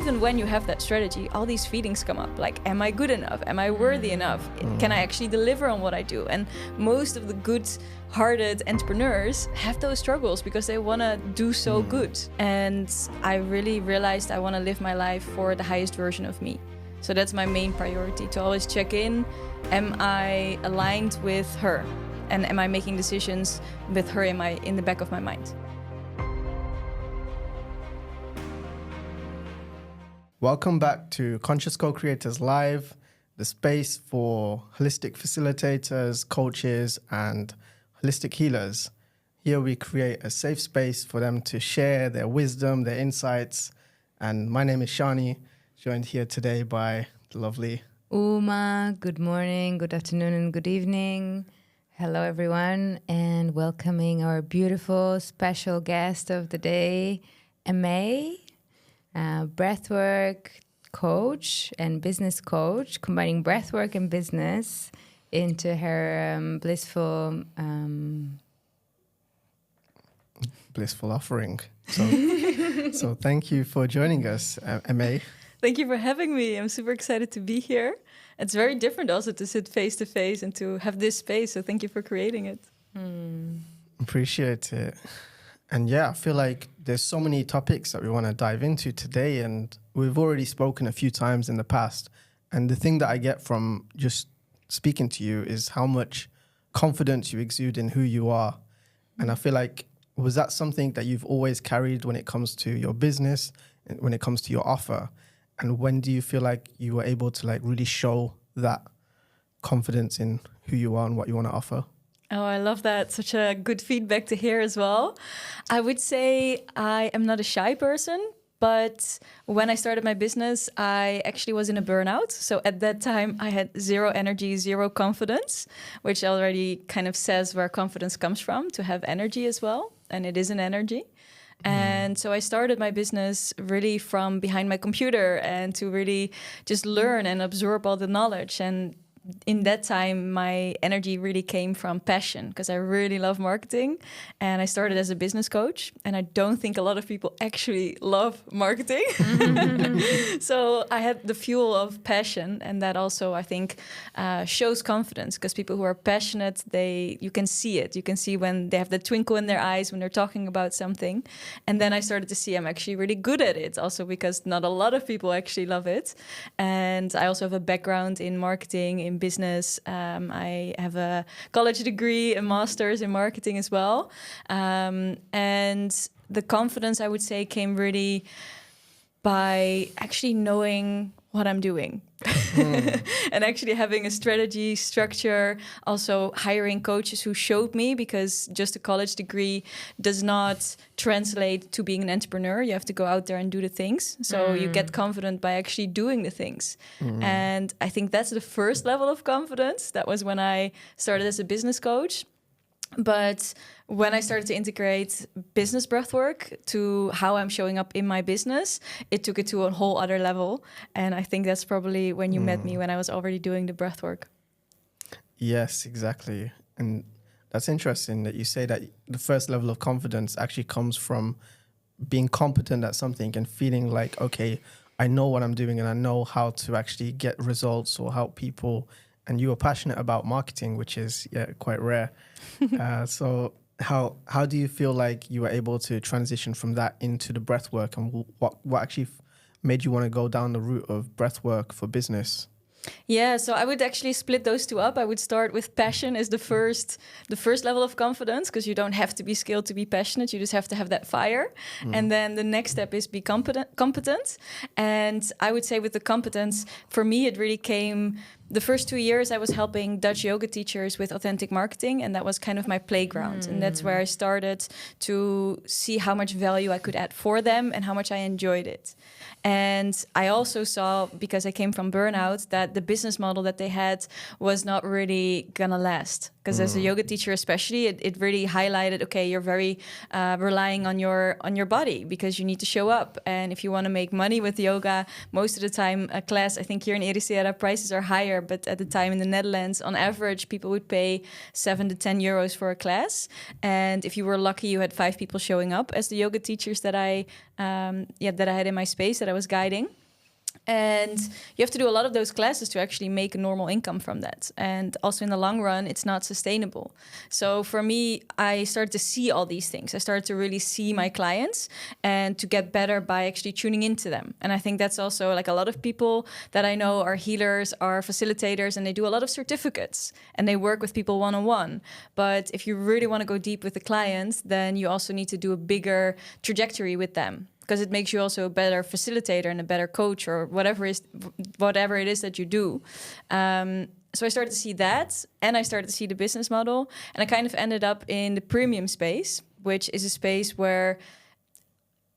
even when you have that strategy, all these feelings come up. Like, am I good enough? Am I worthy enough? Can I actually deliver on what I do? And most of the good-hearted entrepreneurs have those struggles because they want to do so good. And I really realized I want to live my life for the highest version of me. So that's my main priority, to always check in. Am I aligned with her? And am I making decisions with her in the back of my mind? Welcome back to Conscious CoCreators Live, the space for holistic facilitators, coaches, and holistic healers. Here we create a safe space for them to share their wisdom, their insights. And my name is Shani, joined here today by the lovely Uma. Good morning, good afternoon, and good evening. Hello, everyone, and welcoming our beautiful special guest of the day, Aimee. Breathwork coach and business coach, combining breathwork and business into her blissful offering. So thank you for joining us, Aimee. Thank you for having me. I'm super excited to be here. It's very different also to sit face to face and to have this space. So thank you for creating it. Appreciate it. And yeah, I feel like there's so many topics that we want to dive into today, and we've already spoken a few times in the past. And the thing that I get from just speaking to you is how much confidence you exude in who you are. And I feel like, was that something that you've always carried when it comes to your business, when it comes to your offer? And when do you feel like you were able to like really show that confidence in who you are and what you want to offer? Oh, I love that. Such a good feedback to hear as well. I would say I am not a shy person, but when I started my business, I actually was in a burnout. So at that time, I had zero energy, zero confidence, which already kind of says where confidence comes from, to have energy as well. And it is an energy. And so I started my business really from behind my computer and to really just learn and absorb all the knowledge. And in that time, my energy really came from passion because I really love marketing. And I started as a business coach. And I don't think a lot of people actually love marketing. So I had the fuel of passion. And that also, I think, shows confidence because people who are passionate, you can see it. You can see when they have the twinkle in their eyes when they're talking about something. And then I started to see I'm actually really good at it also because not a lot of people actually love it. And I also have a background in marketing, in business. I have a college degree, a master's in marketing as well. And the confidence, I would say, came really by actually knowing what I'm doing and actually having a strategy, structure, also hiring coaches who showed me, because just a college degree does not translate to being an entrepreneur. You have to go out there and do the things. So you get confident by actually doing the things. And I think that's the first level of confidence. That was when I started as a business coach. But when I started to integrate business breathwork to how I'm showing up in my business, it took it to a whole other level. And I think that's probably when you met me, when I was already doing the breathwork. Yes, exactly. And that's interesting that you say that the first level of confidence actually comes from being competent at something and feeling like, okay, I know what I'm doing and I know how to actually get results or help people. And you were passionate about marketing, which is quite rare. So how do you feel like you were able to transition from that into the breath work, and what actually made you want to go down the route of breath work for business? Yeah, so I would actually split those two up. I would start with passion as the first level of confidence, because you don't have to be skilled to be passionate. You just have to have that fire. And then the next step is be competent. And I would say with the competence, for me, it really came... The first 2 years I was helping Dutch yoga teachers with authentic marketing, and that was kind of my playground. And that's where I started to see how much value I could add for them and how much I enjoyed it. And I also saw, because I came from burnout, that the business model that they had was not really gonna last. Because as a yoga teacher especially, it really highlighted, okay, you're very relying on your body because you need to show up. And if you want to make money with yoga, most of the time a class, I think here in Ericeira, prices are higher here, but at the time in the Netherlands, on average, people would pay 7 to 10 euros for a class. And if you were lucky, you had 5 people showing up as the yoga teachers that I had in my space that I was guiding. And you have to do a lot of those classes to actually make a normal income from that. And also in the long run, it's not sustainable. So for me, I started to see all these things. I started to really see my clients and to get better by actually tuning into them. And I think that's also like a lot of people that I know are healers, are facilitators, and they do a lot of certificates and they work with people one-on-one. But if you really want to go deep with the clients, then you also need to do a bigger trajectory with them, because it makes you also a better facilitator and a better coach or whatever it is that you do. So I started to see that, and I started to see the business model, and I kind of ended up in the premium space, which is a space where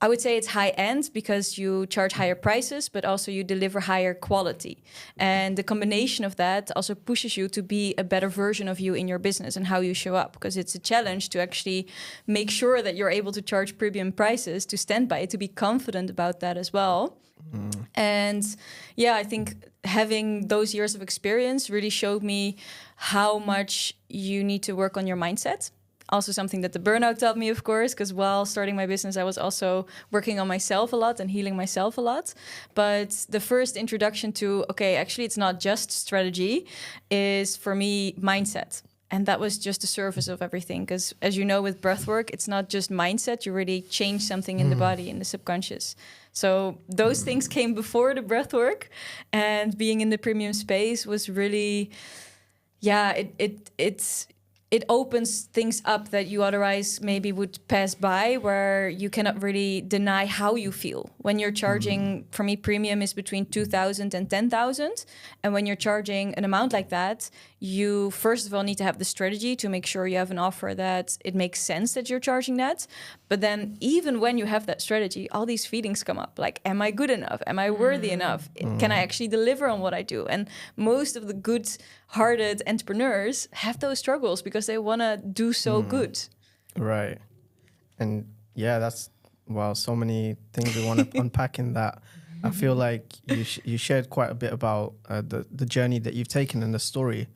I would say it's high end because you charge higher prices, but also you deliver higher quality. And the combination of that also pushes you to be a better version of you in your business and how you show up, because it's a challenge to actually make sure that you're able to charge premium prices, to stand by it, to be confident about that as well. And yeah, I think having those years of experience really showed me how much you need to work on your mindset. Also something that the burnout taught me, of course, because while starting my business, I was also working on myself a lot and healing myself a lot. But the first introduction to, okay, actually, it's not just strategy, is for me mindset. And that was just the surface of everything. Because as you know, with breathwork, it's not just mindset. You really change something in the body, in the subconscious. So those things came before the breathwork. And being in the premium space was really, it opens things up that you otherwise maybe would pass by, where you cannot really deny how you feel. When you're charging, for me, premium is between 2,000 and 10,000. And when you're charging an amount like that, you first of all need to have the strategy to make sure you have an offer that it makes sense that you're charging that. But then even when you have that strategy, all these feelings come up. Like, am I good enough? Am I worthy enough? Can I actually deliver on what I do? And most of the good-hearted entrepreneurs have those struggles because they want to do so good. Right. And yeah, that's, well, so many things we want to unpack in that. I feel like you shared quite a bit about the journey that you've taken and the story.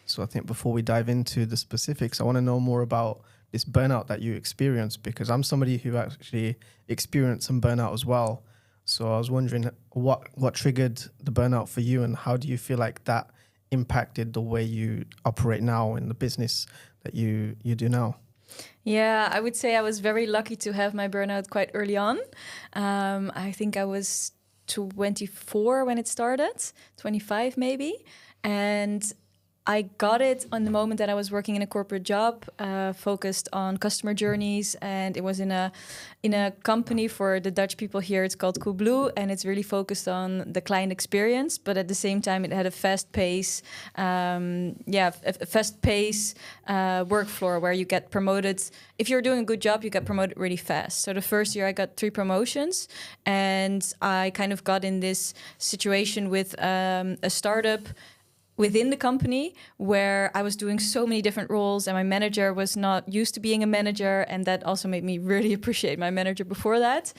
So I think before we dive into the specifics, I want to know more about this burnout that you experienced, because I'm somebody who actually experienced some burnout as well. So I was wondering what triggered the burnout for you, and how do you feel like that impacted the way you operate now in the business that you do now? Yeah, I would say I was very lucky to have my burnout quite early on. I think I was 24 when it started, 25 maybe. And I got it on the moment that I was working in a corporate job, focused on customer journeys, and it was in a company for the Dutch people here. It's called Coolblue, and it's really focused on the client experience. But at the same time, it had a fast pace, work floor where you get promoted. If you're doing a good job, you get promoted really fast. So the first year, I got 3 promotions, and I kind of got in this situation with a startup within the company where I was doing so many different roles, and my manager was not used to being a manager, and that also made me really appreciate my manager before that.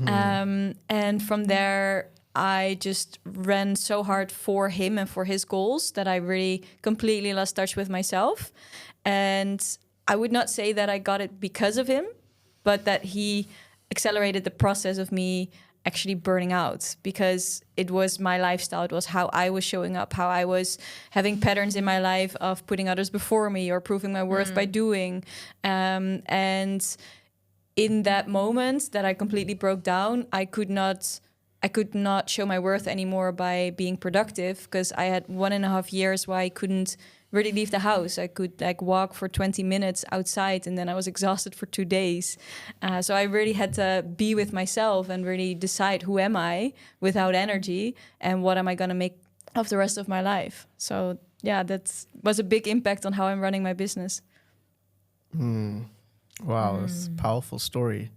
And from there, I just ran so hard for him and for his goals that I really completely lost touch with myself. And I would not say that I got it because of him, but that he accelerated the process of me actually burning out, because it was my lifestyle. It was how I was showing up, how I was having patterns in my life of putting others before me or proving my worth by doing. And in that moment that I completely broke down, I could not show my worth anymore by being productive, because I had 1.5 years where I couldn't really leave the house. I could walk for 20 minutes outside, and then I was exhausted for 2 days. So I really had to be with myself and really decide, who am I without energy, and what am I going to make of the rest of my life? So yeah, that was a big impact on how I'm running my business. Wow, that's a powerful story.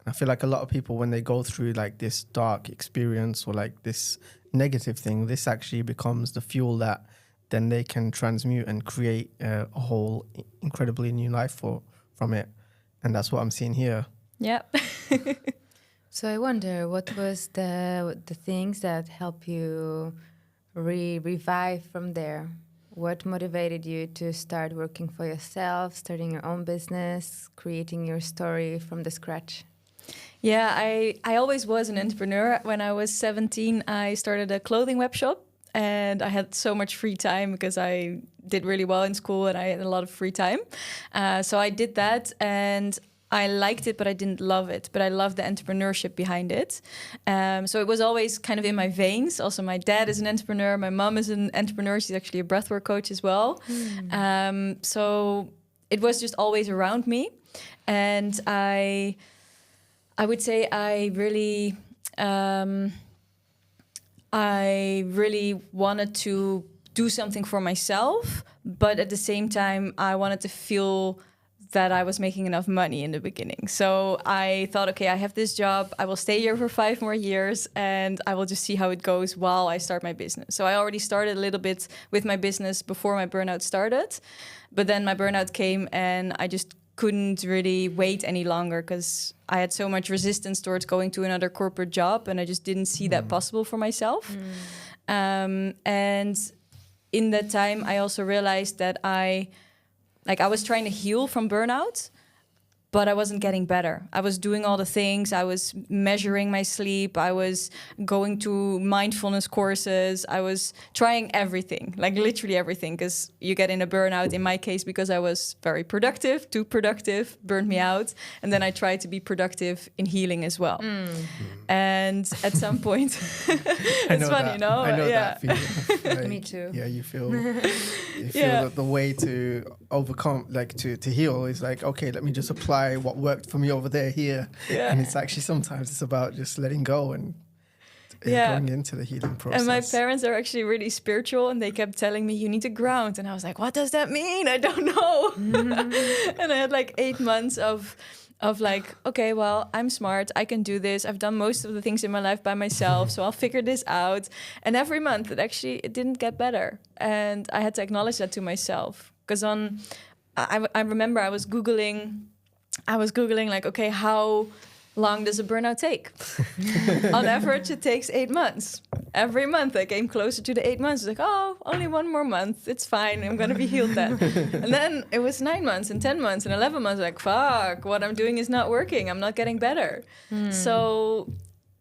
I feel like a lot of people, when they go through like this dark experience or like this negative thing, this actually becomes the fuel that then they can transmute and create a whole incredibly new life from it. And that's what I'm seeing here. Yeah. So I wonder, what was the things that help you revive from there? What motivated you to start working for yourself, starting your own business, creating your story from the scratch? Yeah, I always was an entrepreneur. When I was 17, I started a clothing web shop, and I had so much free time because I did really well in school and I had a lot of free time. So I did that, and I liked it, but I didn't love it. But I loved the entrepreneurship behind it. So it was always kind of in my veins. Also, my dad is an entrepreneur. My mom is an entrepreneur. She's actually a breathwork coach as well. So it was just always around me. And I would say I really wanted to do something for myself, but at the same time, I wanted to feel that I was making enough money in the beginning. So I thought, okay, I have this job. I will stay here for 5 more years, and I will just see how it goes while I start my business. So I already started a little bit with my business before my burnout started, but then my burnout came, and I just couldn't really wait any longer because I had so much resistance towards going to another corporate job, and I just didn't see that possible for myself. And in that time, I also realized that I was trying to heal from burnout, but I wasn't getting better. I was doing all the things. I was measuring my sleep. I was going to mindfulness courses. I was trying everything, like literally everything, because you get in a burnout, in my case, because I was very productive, too productive, burned me out. And then I tried to be productive in healing as well. And at some point, it's funny, you know? I know yeah. that feeling. Like, Me too. Yeah, you feel that the way to overcome, like to heal is like, okay, let me just apply what worked for me over there here. Yeah. And it's actually sometimes it's about just letting go and going into the healing process. And my parents are actually really spiritual, and they kept telling me, you need to ground. And I was like, what does that mean? I don't know. And I had like 8 months of like, okay, well, I'm smart. I can do this. I've done most of the things in my life by myself, so I'll figure this out. And every month, it didn't get better. And I had to acknowledge that to myself. Because I remember I was Googling like, okay, how long does a burnout take? On average, it takes 8 months. Every month I came closer to the 8 months. It's like, oh, only 1 more month. It's fine. I'm going to be healed then. And then it was 9 months and 10 months and 11 months. Like, fuck, what I'm doing is not working. I'm not getting better. So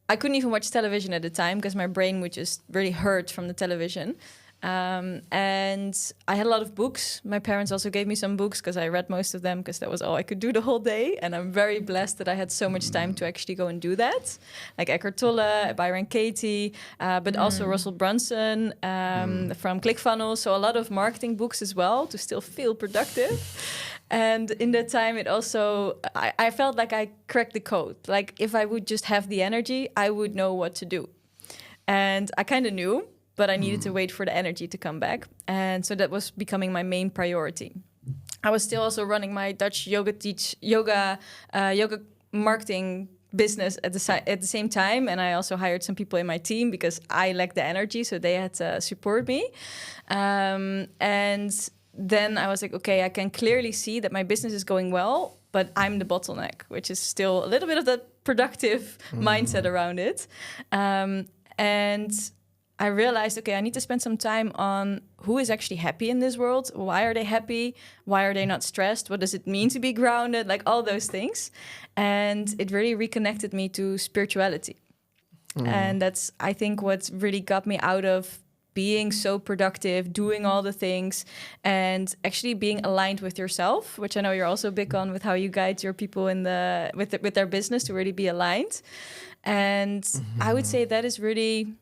I couldn't even watch television at the time because my brain would just really hurt from the television. And I had a lot of books. My parents also gave me some books because I read most of them because that was all I could do the whole day. And I'm very blessed that I had so much time to actually go and do that. Like Eckhart Tolle, Byron Katie, but also Russell Brunson from ClickFunnels. So a lot of marketing books as well to still feel productive. And in that time, it also, I felt like I cracked the code. Like if I would just have the energy, I would know what to do. And I kind of knew, but I needed to wait for the energy to come back. And so that was becoming my main priority. I was still also running my Dutch yoga marketing business at the same time. And I also hired some people in my team because I lacked the energy, so they had to support me. And then I was like, okay, I can clearly see that my business is going well, but I'm the bottleneck, which is still a little bit of the productive mindset around it. And I realized, okay, I need to spend some time on who is actually happy in this world. Why are they happy? Why are they not stressed? What does it mean to be grounded? Like all those things. And it really reconnected me to spirituality. And that's, I think, what really got me out of being so productive, doing all the things, and actually being aligned with yourself, which I know you're also big on with how you guide your people in with their business to really be aligned. And I would say that is really...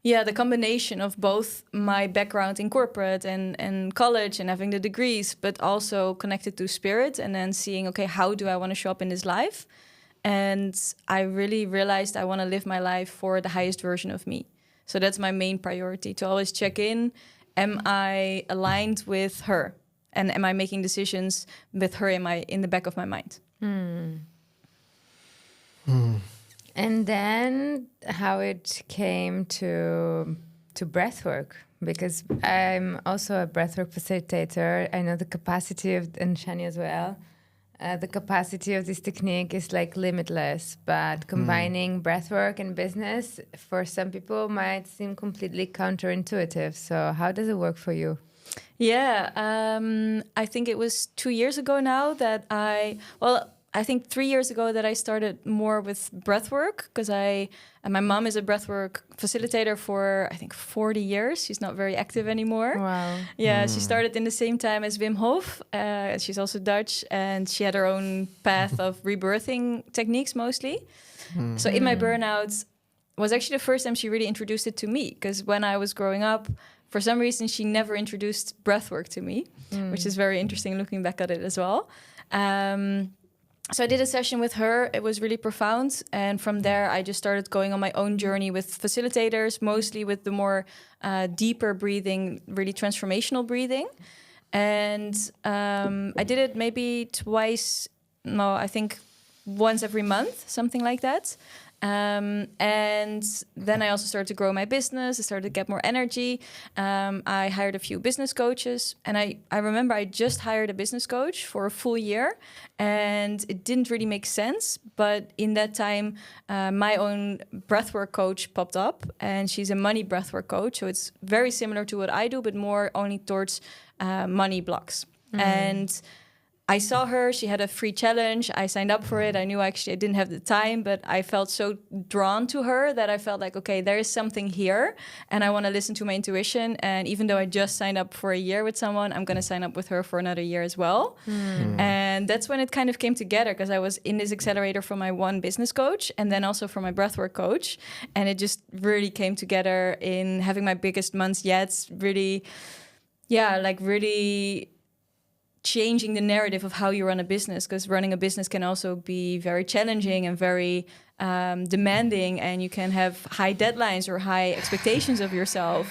yeah, the combination of both my background in corporate and college and having the degrees, but also connected to spirit and then seeing, okay, how do I want to show up in this life? And I really realized I want to live my life for the highest version of me. So that's my main priority, to always check in. Am I aligned with her? And am I making decisions with her in the back of my mind? And then how it came to breathwork, because I'm also a breathwork facilitator. I know the capacity of, and Shani as well, the capacity of this technique is like limitless, but combining breathwork and business for some people might seem completely counterintuitive. So how does it work for you? Yeah, I think it was 2 years ago now that I think 3 years ago that I started more with breathwork, because my mom is a breathwork facilitator for, I think, 40 years. She's not very active anymore. Wow. Yeah, she started in the same time as Wim Hof. She's also Dutch, and she had her own path of rebirthing techniques mostly. So in my burnout was actually the first time she really introduced it to me, because when I was growing up, for some reason, she never introduced breathwork to me, which is very interesting looking back at it as well. So I did a session with her. It was really profound. And from there, I just started going on my own journey with facilitators, mostly with the more deeper breathing, really transformational breathing. And I did it maybe I think once every month, something like that. And then I also started to grow my business. I started to get more energy. I hired a few business coaches. And I remember I just hired a business coach for a full year. And it didn't really make sense. But in that time, my own breathwork coach popped up. And she's a money breathwork coach. So it's very similar to what I do, but more only towards money blocks. And I saw her, she had a free challenge. I signed up for it. I knew actually I didn't have the time, but I felt so drawn to her that I felt like, okay, there is something here and I want to listen to my intuition. And even though I just signed up for a year with someone, I'm going to sign up with her for another year as well. And that's when it kind of came together, because I was in this accelerator for my one business coach and then also for my breathwork coach. And it just really came together in having my biggest months yet. Really, really changing the narrative of how you run a business, because running a business can also be very challenging and very demanding, and you can have high deadlines or high expectations of yourself.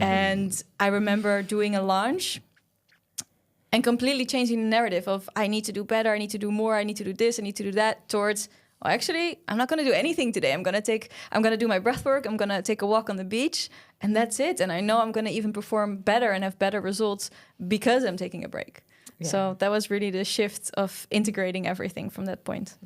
And I remember doing a launch and completely changing the narrative of I need to do better, I need to do more, I need to do this, I need to do that, towards actually, I'm not going to do anything today. I'm going to do my breath work. I'm going to take a walk on the beach, and that's it. And I know I'm going to even perform better and have better results because I'm taking a break. Yeah. So that was really the shift of integrating everything from that point.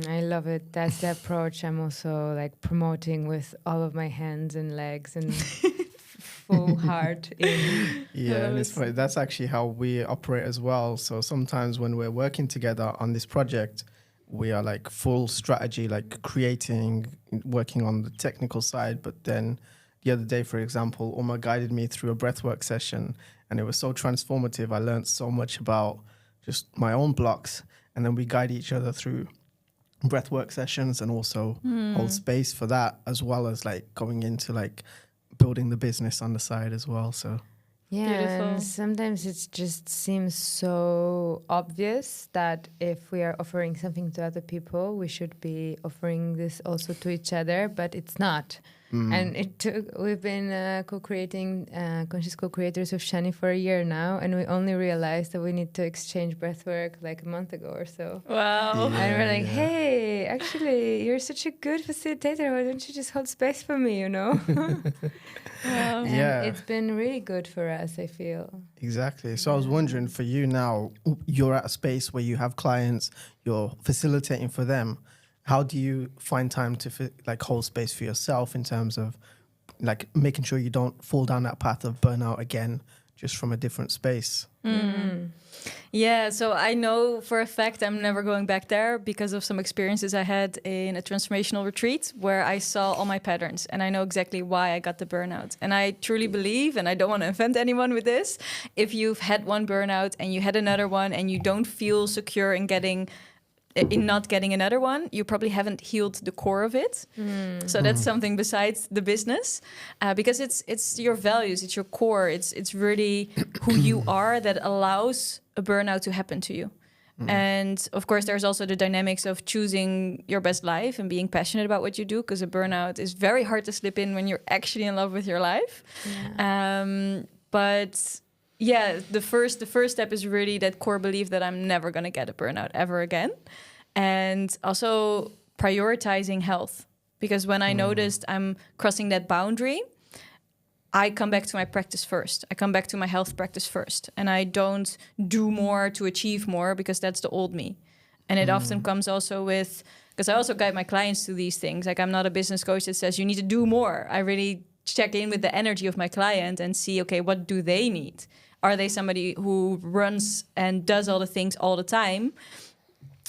I love it. That's the approach I'm also like promoting with all of my hands and legs and full heart in. Yeah, and it's funny. That's actually how we operate as well. So sometimes when we're working together on this project, we are like full strategy, like creating, working on the technical side. But then the other day, for example, Uma guided me through a breathwork session, and it was so transformative. I learned so much about just my own blocks, and then we guide each other through breathwork sessions and also hold space for that, as well as like going into like building the business on the side as well. So yeah, beautiful. And sometimes it just seems so obvious that if we are offering something to other people, we should be offering this also to each other, but it's not. And we've been co-creating Conscious CoCreators with Shani for a year now, and we only realized that we need to exchange breathwork like a month ago or so. Wow. Yeah, and we're like, hey, actually, you're such a good facilitator. Why don't you just hold space for me, you know? Wow. Yeah. It's been really good for us, I feel. Exactly. So I was wondering, for you now, you're at a space where you have clients, you're facilitating for them. How do you find time to like hold space for yourself in terms of like making sure you don't fall down that path of burnout again, just from a different space? Yeah, so I know for a fact I'm never going back there because of some experiences I had in a transformational retreat where I saw all my patterns, and I know exactly why I got the burnout. And I truly believe, and I don't want to offend anyone with this, if you've had one burnout and you had another one and you don't feel secure in not getting another one, you probably haven't healed the core of it. So that's something besides the business, because it's your values, it's your core, it's really who you are that allows a burnout to happen to you. And of course, there's also the dynamics of choosing your best life and being passionate about what you do, because a burnout is very hard to slip in when you're actually in love with your life. But yeah, the first step is really that core belief that I'm never going to get a burnout ever again. And also prioritizing health. Because when I noticed I'm crossing that boundary, I come back to my practice first. I come back to my health practice first. And I don't do more to achieve more because that's the old me. And it often comes also with, because I also guide my clients to these things. Like I'm not a business coach that says you need to do more. I really check in with the energy of my client and see, okay, what do they need? Are they somebody who runs and does all the things all the time?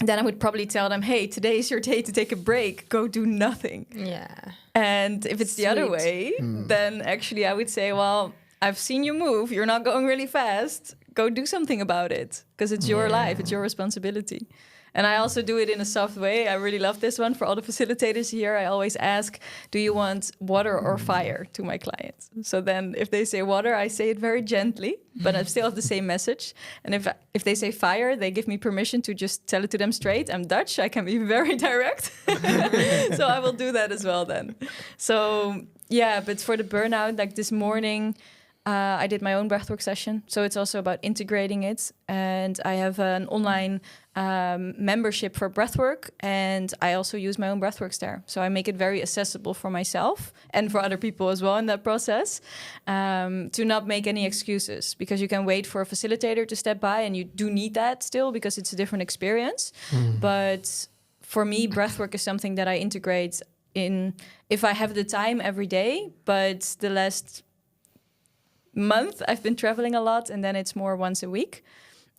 Then I would probably tell them, hey, today is your day to take a break. Go do nothing. Yeah. And if it's the other way, then actually I would say, well, I've seen you move. You're not going really fast. Go do something about it because it's your life. It's your responsibility. And I also do it in a soft way. I really love this one. For all the facilitators here, I always ask, do you want water or fire to my clients? So then if they say water, I say it very gently, but I still have the same message. And if they say fire, they give me permission to just tell it to them straight. I'm Dutch. I can be very direct. So I will do that as well then. So yeah, but for the burnout, like this morning, I did my own breathwork session. So it's also about integrating it. And I have an online membership for breathwork. And I also use my own breathworks there. So I make it very accessible for myself and for other people as well in that process, to not make any excuses. Because you can wait for a facilitator to step by, and you do need that still because it's a different experience. But for me, breathwork is something that I integrate in if I have the time every day. But the last month I've been traveling a lot, and then it's more once a week.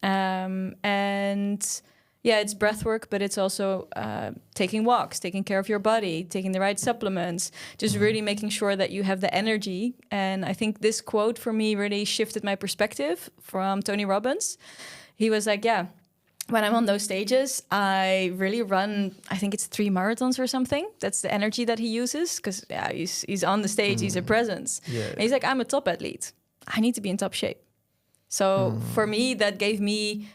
And yeah, it's breath work, but it's also taking walks, taking care of your body, taking the right supplements, just really making sure that you have the energy. And I think this quote for me really shifted my perspective from Tony Robbins. He was like, yeah, when I'm on those stages, I really run, I think it's 3 marathons or something. That's the energy that he uses because he's on the stage, he's a presence. Yeah. And he's like, I'm a top athlete. I need to be in top shape. So for me, that gave me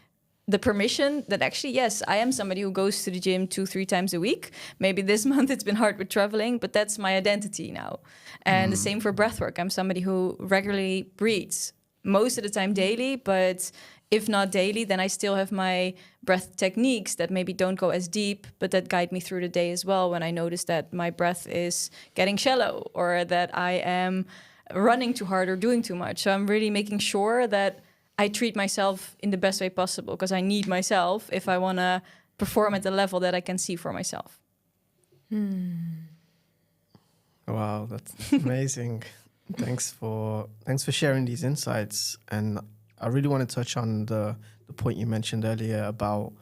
the permission that actually, yes, I am somebody who goes to the gym 2-3 times a week. Maybe this month it's been hard with traveling, but that's my identity now. And the same for breathwork. I'm somebody who regularly breathes, most of the time daily, but if not daily, then I still have my breath techniques that maybe don't go as deep, but that guide me through the day as well when I notice that my breath is getting shallow or that I am running too hard or doing too much. So I'm really making sure that I treat myself in the best way possible because I need myself if I want to perform at the level that I can see for myself. Wow, that's amazing. Thanks for sharing these insights. And I really want to touch on the point you mentioned earlier about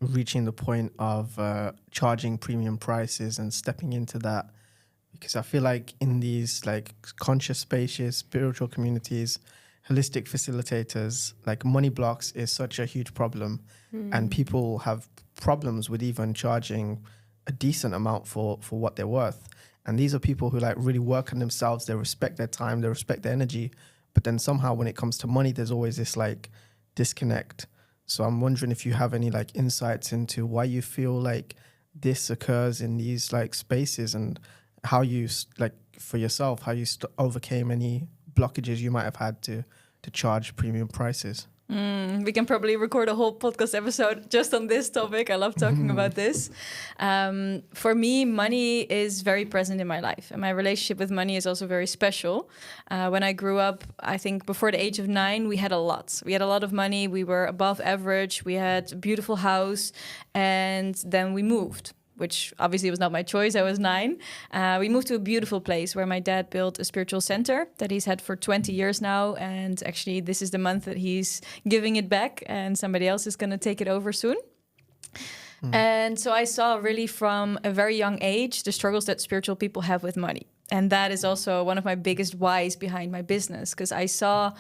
reaching the point of charging premium prices and stepping into that. Because I feel like in these like conscious spaces, spiritual communities, holistic facilitators, like money blocks is such a huge problem. And people have problems with even charging a decent amount for what they're worth. And these are people who like really work on themselves. They respect their time, they respect their energy. But then somehow when it comes to money, there's always this like disconnect. So I'm wondering if you have any like insights into why you feel like this occurs in these like spaces and how you like for yourself, how you overcame any blockages you might have had to charge premium prices. We can probably record a whole podcast episode just on this topic. I love talking about this. For me, money is very present in my life. And my relationship with money is also very special. When I grew up, I think before the age of 9, we had a lot. We had a lot of money. We were above average. We had a beautiful house. And then we moved, which obviously was not my choice. I was 9. We moved to a beautiful place where my dad built a spiritual center that he's had for 20 years now. And actually, this is the month that he's giving it back and somebody else is going to take it over soon. And so I saw really from a very young age the struggles that spiritual people have with money. And that is also one of my biggest whys behind my business, because I saw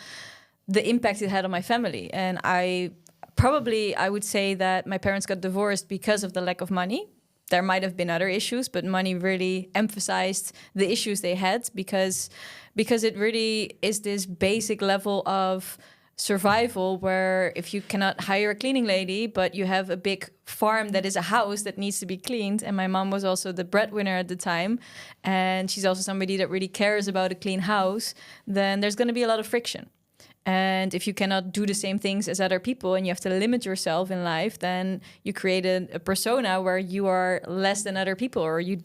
the impact it had on my family. And I would say that my parents got divorced because of the lack of money. There might have been other issues, but money really emphasized the issues they had because it really is this basic level of survival where if you cannot hire a cleaning lady, but you have a big farm that is a house that needs to be cleaned. And my mom was also the breadwinner at the time. And she's also somebody that really cares about a clean house. Then there's going to be a lot of friction. And if you cannot do the same things as other people and you have to limit yourself in life, then you create a persona where you are less than other people, or you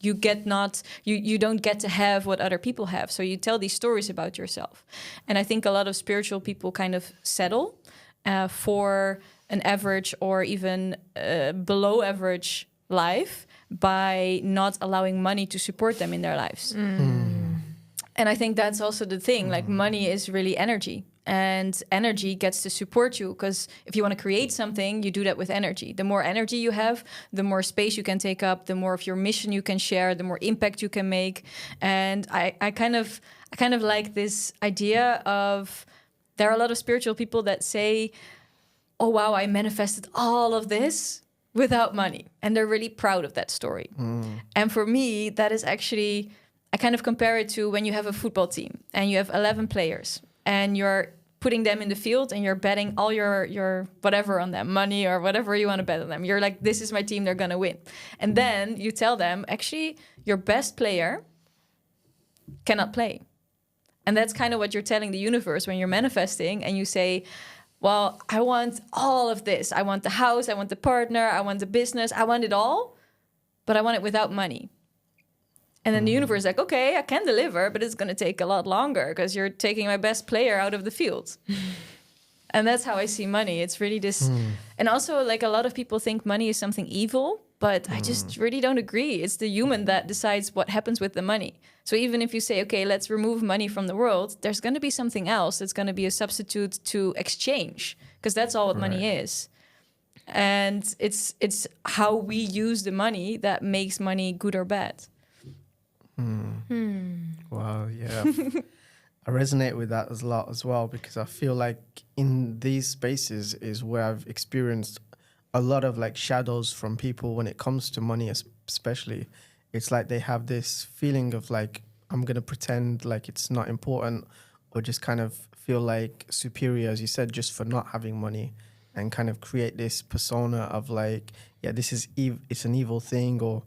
you don't get to have what other people have. So you tell these stories about yourself. And I think a lot of spiritual people kind of settle for an average or even below average life by not allowing money to support them in their lives. And I think that's also the thing, like money is really energy. And energy gets to support you, because if you want to create something, you do that with energy. The more energy you have, the more space you can take up, the more of your mission you can share, the more impact you can make. And I kind of like this idea of, there are a lot of spiritual people that say, oh wow, I manifested all of this without money. And they're really proud of that story. And for me, that is actually, I kind of compare it to when you have a football team and you have 11 players. And you're putting them in the field and you're betting all your whatever on them, money or whatever you want to bet on them. You're like, this is my team, they're going to win. And then you tell them, actually, your best player cannot play. And that's kind of what you're telling the universe when you're manifesting. And you say, well, I want all of this. I want the house, I want the partner, I want the business, I want it all, but I want it without money. And then the universe is like, okay, I can deliver, but it's going to take a lot longer because you're taking my best player out of the field. And that's how I see money. It's really this. And also, like, a lot of people think money is something evil, but I just really don't agree. It's the human that decides what happens with the money. So even if you say, okay, let's remove money from the world, there's going to be something else that's going to be a substitute to exchange, because that's all what money is. And it's how we use the money that makes money good or bad. Wow, yeah. I resonate with that a lot as well, because I feel like in these spaces is where I've experienced a lot of like shadows from people when it comes to money, especially. It's like they have this feeling of like, I'm going to pretend like it's not important, or just kind of feel like superior, as you said, just for not having money, and kind of create this persona of like, yeah, this is it's an evil thing. Or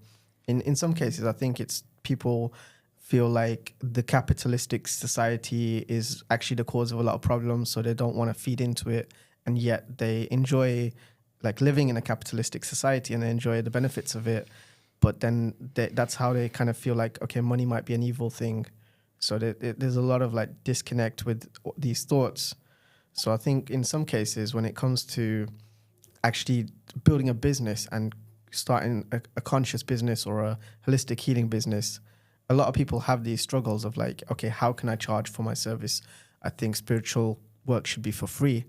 in some cases, I think it's people feel like the capitalistic society is actually the cause of a lot of problems, so they don't want to feed into it, and yet they enjoy like living in a capitalistic society and they enjoy the benefits of it. But then that's how they kind of feel like, okay, money might be an evil thing. So there's a lot of like disconnect with these thoughts. So I think in some cases, when it comes to actually building a business and starting a conscious business or a holistic healing business, a lot of people have these struggles of like, okay, how can I charge for my service? I think spiritual work should be for free.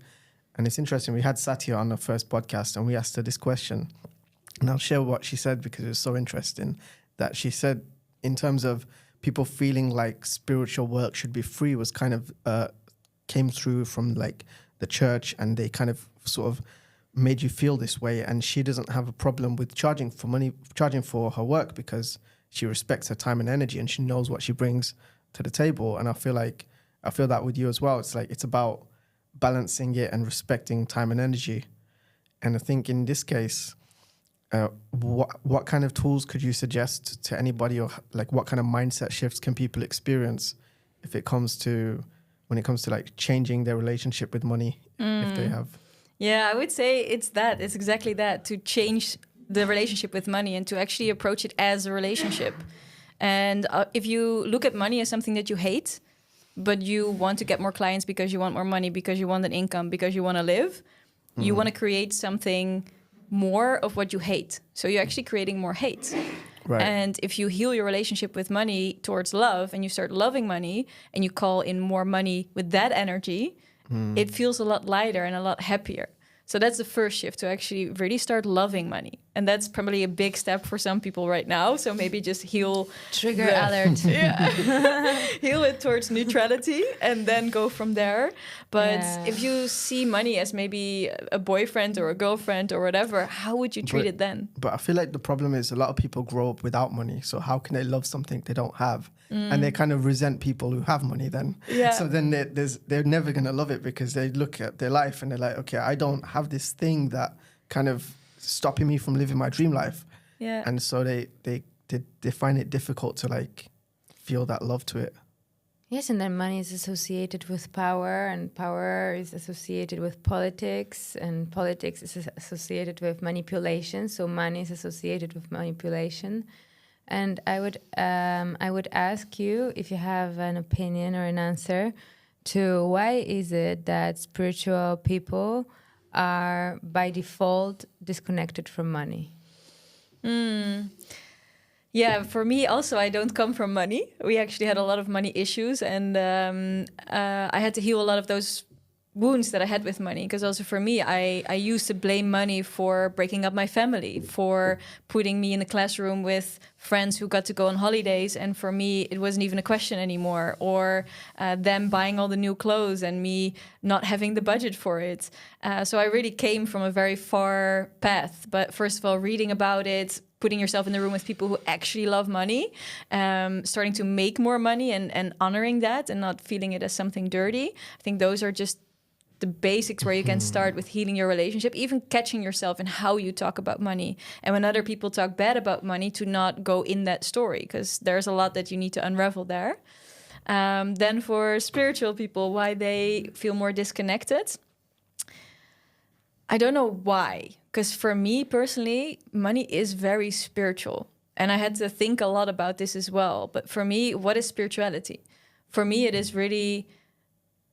And it's interesting, we had Satya on the first podcast and we asked her this question, and I'll share what she said because it was so interesting. That she said, in terms of people feeling like spiritual work should be free, was kind of came through from like the church, and they kind of sort of made you feel this way. And she doesn't have a problem with charging for her work, because she respects her time and energy and she knows what she brings to the table. And I feel that with you as well. It's like, it's about balancing it and respecting time and energy. And I think in this case, what kind of tools could you suggest to anybody, or like what kind of mindset shifts can people experience when it comes to like changing their relationship with money, if they have? Yeah, I would say it's exactly that, to change the relationship with money and to actually approach it as a relationship. And if you look at money as something that you hate, but you want to get more clients because you want more money, because you want an income, because you want to live, you want to create something more of what you hate. So you're actually creating more hate. Right. And if you heal your relationship with money towards love, and you start loving money, and you call in more money with that energy, it feels a lot lighter and a lot happier. So that's the first shift, to actually really start loving money. And that's probably a big step for some people right now. So maybe just heal. Trigger alert. Heal it towards neutrality and then go from there. But if you see money as maybe a boyfriend or a girlfriend or whatever, how would you treat it then? But I feel like the problem is a lot of people grow up without money. So how can they love something they don't have? And they kind of resent people who have money then. Yeah. So then they're never going to love it, because they look at their life and they're like, okay, I don't have this thing that kind of stopping me from living my dream life. Yeah. And so they find it difficult to like feel that love to it. Yes, and then money is associated with power, and power is associated with politics, and politics is associated with manipulation. So money is associated with manipulation. And I would ask you if you have an opinion or an answer to why is it that spiritual people are by default disconnected from money? Yeah, for me also, I don't come from money. We actually had a lot of money issues, and I had to heal a lot of those wounds that I had with money. Because also for me, I used to blame money for breaking up my family, for putting me in the classroom with friends who got to go on holidays, and for me, it wasn't even a question anymore. Or them buying all the new clothes and me not having the budget for it. So I really came from a very far path. But first of all, reading about it, putting yourself in the room with people who actually love money, starting to make more money and honoring that and not feeling it as something dirty. I think those are just the basics where you can start with healing your relationship, even catching yourself in how you talk about money. And when other people talk bad about money, to not go in that story, because there's a lot that you need to unravel there. Then for spiritual people, why they feel more disconnected, I don't know why. Because for me personally, money is very spiritual. And I had to think a lot about this as well. But for me, what is spirituality? For me, it is really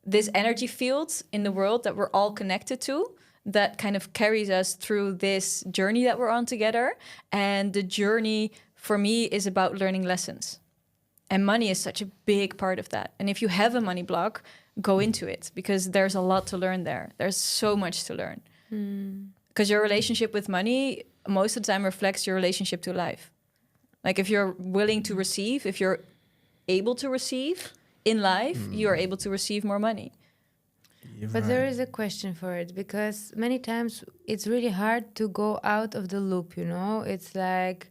this energy field in the world that we're all connected to, that kind of carries us through this journey that we're on together. And the journey for me is about learning lessons. And money is such a big part of that. And if you have a money block, go into it, because there's a lot to learn there. There's so much to learn. Because your relationship with money most of the time reflects your relationship to life. Like if you're willing to receive, if you're able to receive in life, you are able to receive more money. But there is a question for it, because many times it's really hard to go out of the loop, you know? It's like,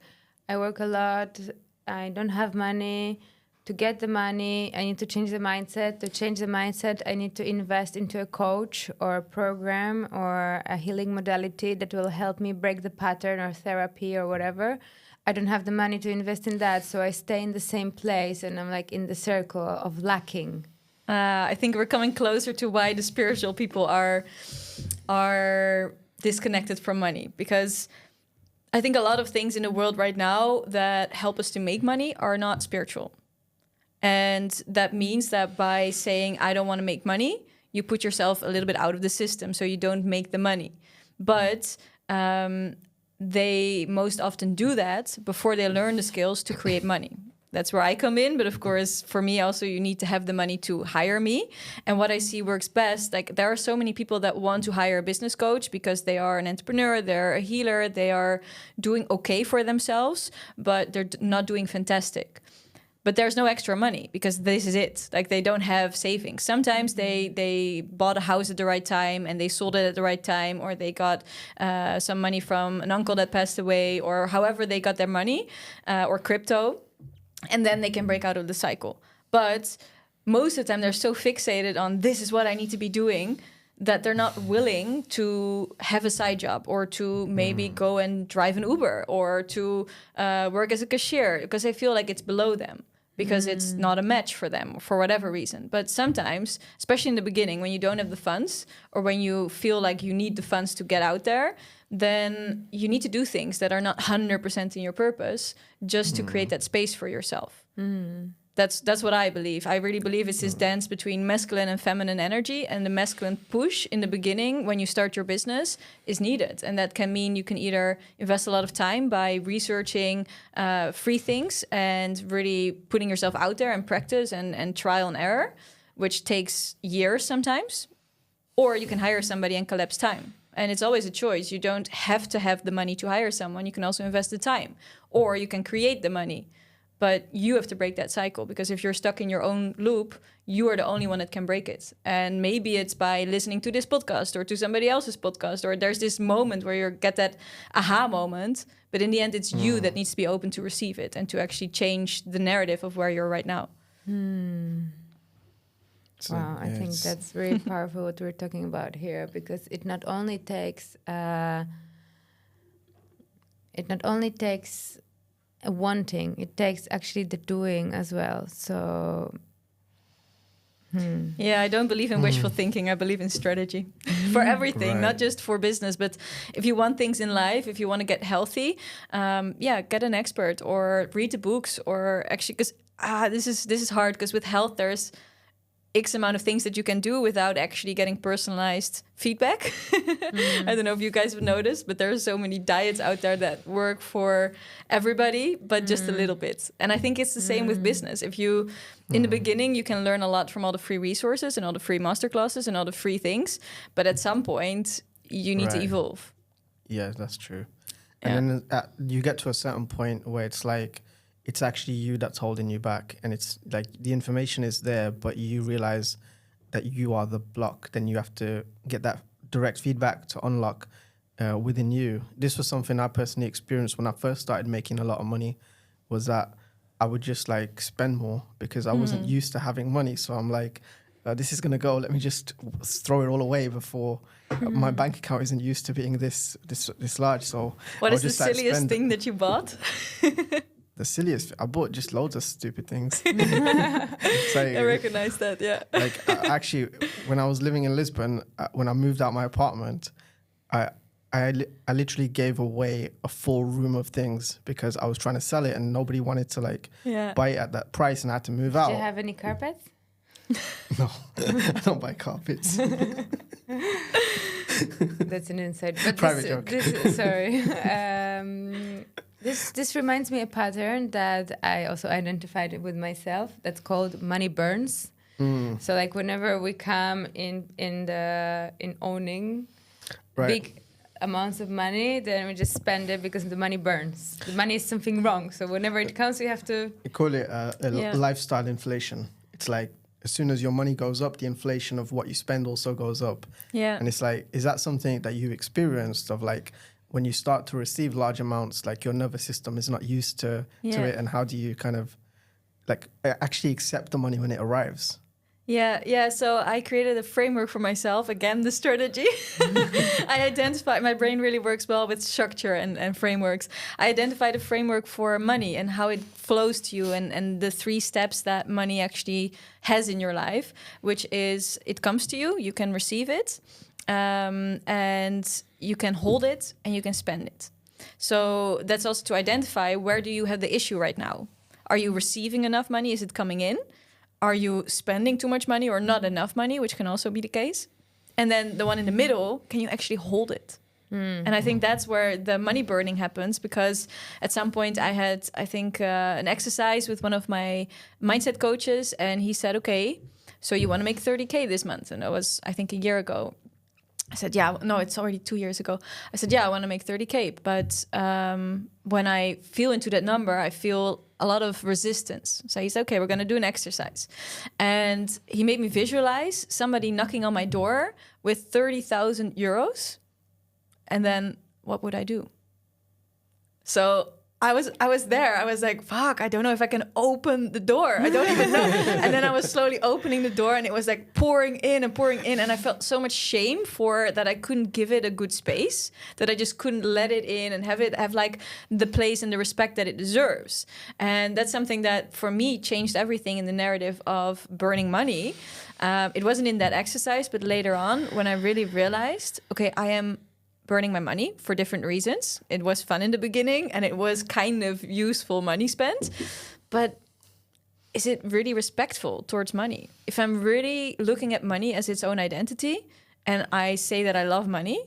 I work a lot, I don't have money. To get the money, I need to change the mindset. To change the mindset, I need to invest into a coach or a program or a healing modality that will help me break the pattern, or therapy or whatever. I don't have the money to invest in that, so I stay in the same place and I'm like in the circle of lacking. I think we're coming closer to why the spiritual people are disconnected from money, because I think a lot of things in the world right now that help us to make money are not spiritual. And that means that by saying, I don't want to make money, you put yourself a little bit out of the system, so you don't make the money. But they most often do that before they learn the skills to create money. That's where I come in. But of course, for me also, you need to have the money to hire me. And what I see works best, like there are so many people that want to hire a business coach because they are an entrepreneur, they're a healer, they are doing okay for themselves, but they're not doing fantastic. But there's no extra money because this is it. Like they don't have savings. Sometimes they bought a house at the right time and they sold it at the right time, or they got some money from an uncle that passed away, or however they got their money, or crypto, and then they can break out of the cycle. But most of the time they're so fixated on this is what I need to be doing that they're not willing to have a side job, or to maybe go and drive an Uber, or to work as a cashier, because they feel like it's below them, because it's not a match for them for whatever reason. But sometimes, especially in the beginning, when you don't have the funds, or when you feel like you need the funds to get out there, then you need to do things that are not 100% in your purpose, just to create that space for yourself. That's what I believe. I really believe it's this dance between masculine and feminine energy, and the masculine push in the beginning when you start your business is needed. And that can mean you can either invest a lot of time by researching free things and really putting yourself out there and practice and trial and error, which takes years sometimes, or you can hire somebody and collapse time. And it's always a choice. You don't have to have the money to hire someone. You can also invest the time, or you can create the money. But you have to break that cycle, because if you're stuck in your own loop, you are the only one that can break it. And maybe it's by listening to this podcast or to somebody else's podcast, or there's this moment where you get that aha moment. But in the end, it's you that needs to be open to receive it and to actually change the narrative of where you're right now. So, wow, I think that's really powerful what we're talking about here, because it not only takes wanting, it takes actually the doing as well. So Yeah, I don't believe in wishful thinking. I believe in strategy for everything, not just for business. But if you want things in life, if you want to get healthy, get an expert or read the books, or actually, because this is hard, because with health there's X amount of things that you can do without actually getting personalized feedback. I don't know if you guys have noticed, but there are so many diets out there that work for everybody, but just a little bit. And I think it's the same with business. If you, in the beginning, you can learn a lot from all the free resources and all the free masterclasses and all the free things. But at some point, you need to evolve. Yeah, that's true. And then you get to a certain point where it's like, it's actually you that's holding you back. And it's like the information is there, but you realize that you are the block. Then you have to get that direct feedback to unlock within you. This was something I personally experienced when I first started making a lot of money, was that I would just like spend more because I wasn't used to having money. So I'm like, this is going to go. Let me just throw it all away before my bank account isn't used to being this large. So what is the silliest thing that you bought? The silliest, I bought just loads of stupid things. Like, I recognize that, yeah. Like actually, when I was living in Lisbon, when I moved out my apartment, I literally gave away a full room of things because I was trying to sell it and nobody wanted to buy it at that price, and I had to move out. Do you have any carpets? No, I don't buy carpets. That's an insight. But private joke. Sorry. This reminds me a pattern that I also identified with myself. That's called money burns. So like whenever we come in owning big amounts of money, then we just spend it because the money burns. The money is something wrong. So whenever it comes, we have to... We call it lifestyle inflation. It's like as soon as your money goes up, the inflation of what you spend also goes up. Yeah. And it's like, is that something that you experienced of like, when you start to receive large amounts, like your nervous system is not used to it, and how do you kind of like actually accept the money when it arrives? Yeah. So I created a framework for myself. Again, the strategy. I identified, my brain really works well with structure and frameworks. I identified a framework for money and how it flows to you, and the 3 steps that money actually has in your life, which is it comes to you, you can receive it, and you can hold it, and you can spend it. So that's also to identify, where do you have the issue right now? Are you receiving enough money? Is it coming in? Are you spending too much money or not enough money, which can also be the case? And then the one in the middle, can you actually hold it? And I think that's where the money burning happens, because at some point I had, an exercise with one of my mindset coaches, and he said, okay, so you want to make 30K this month. And that was, I think, a year ago. I said, it's already 2 years ago. I said, I want to make 30K. But when I feel into that number, I feel a lot of resistance. So he said, okay, we're going to do an exercise. And he made me visualize somebody knocking on my door with 30,000 euros. And then what would I do? So I was there. I was like, fuck, I don't know if I can open the door. I don't even know. And then I was slowly opening the door, and it was like pouring in. And I felt so much shame for that. I couldn't give it a good space, that I just couldn't let it in and have like the place and the respect that it deserves. And that's something that for me changed everything in the narrative of burning money. It wasn't in that exercise, but later on when I really realized, okay, I am burning my money for different reasons. It was fun in the beginning, and it was kind of useful money spent. But is it really respectful towards money? If I'm really looking at money as its own identity, and I say that I love money,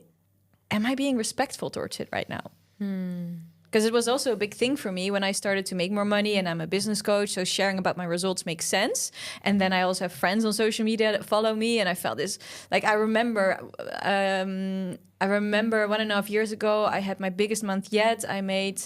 am I being respectful towards it right now? Because it was also a big thing for me when I started to make more money, and I'm a business coach, so sharing about my results makes sense. And then I also have friends on social media that follow me, and I felt this, like I remember 1.5 years ago, I had my biggest month yet. I made,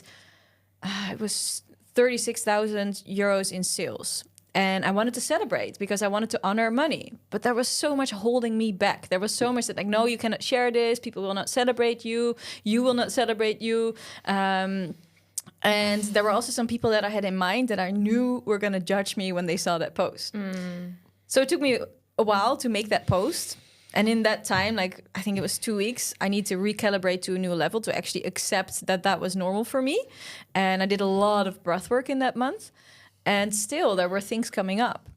it was 36,000 euros in sales. And I wanted to celebrate because I wanted to honor money. But there was so much holding me back. There was so much that like, no, you cannot share this. People will not celebrate you. You will not celebrate you. And there were also some people that I had in mind that I knew were going to judge me when they saw that post. So it took me a while to make that post. And in that time, like I think it was 2 weeks, I need to recalibrate to a new level to actually accept that that was normal for me. And I did a lot of breathwork in that month. And still, there were things coming up.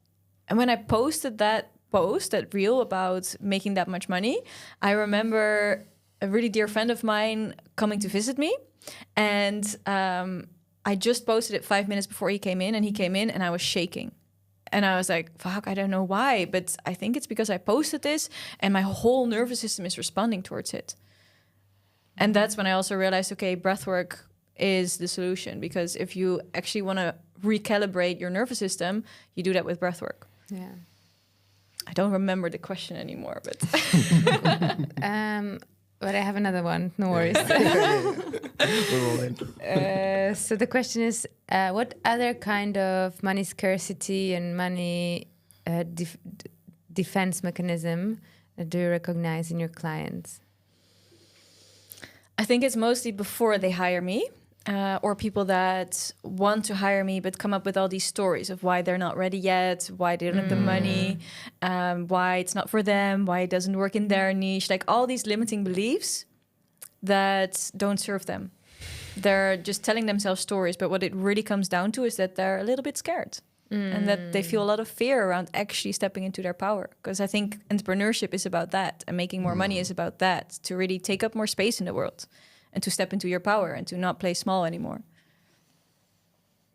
And when I posted that post, that reel about making that much money, I remember a really dear friend of mine coming to visit me, and I just posted it 5 minutes before he came in, and he came in and I was shaking. And I was like, fuck, I don't know why, but I think it's because I posted this and my whole nervous system is responding towards it. And that's when I also realized, okay, breathwork is the solution, because if you actually want to recalibrate your nervous system, you do that with breathwork. Yeah. I don't remember the question anymore, but but I have another one. No worries. We're rolling. So the question is, what other kind of money scarcity and money defense mechanism do you recognize in your clients? I think it's mostly before they hire me, or people that want to hire me but come up with all these stories of why they're not ready yet, why they don't have the money, why it's not for them, why it doesn't work in their niche, like all these limiting beliefs that don't serve them. They're just telling themselves stories, but what it really comes down to is that they're a little bit scared. And that they feel a lot of fear around actually stepping into their power. Because I think entrepreneurship is about that, and making more money is about that, to really take up more space in the world and to step into your power and to not play small anymore.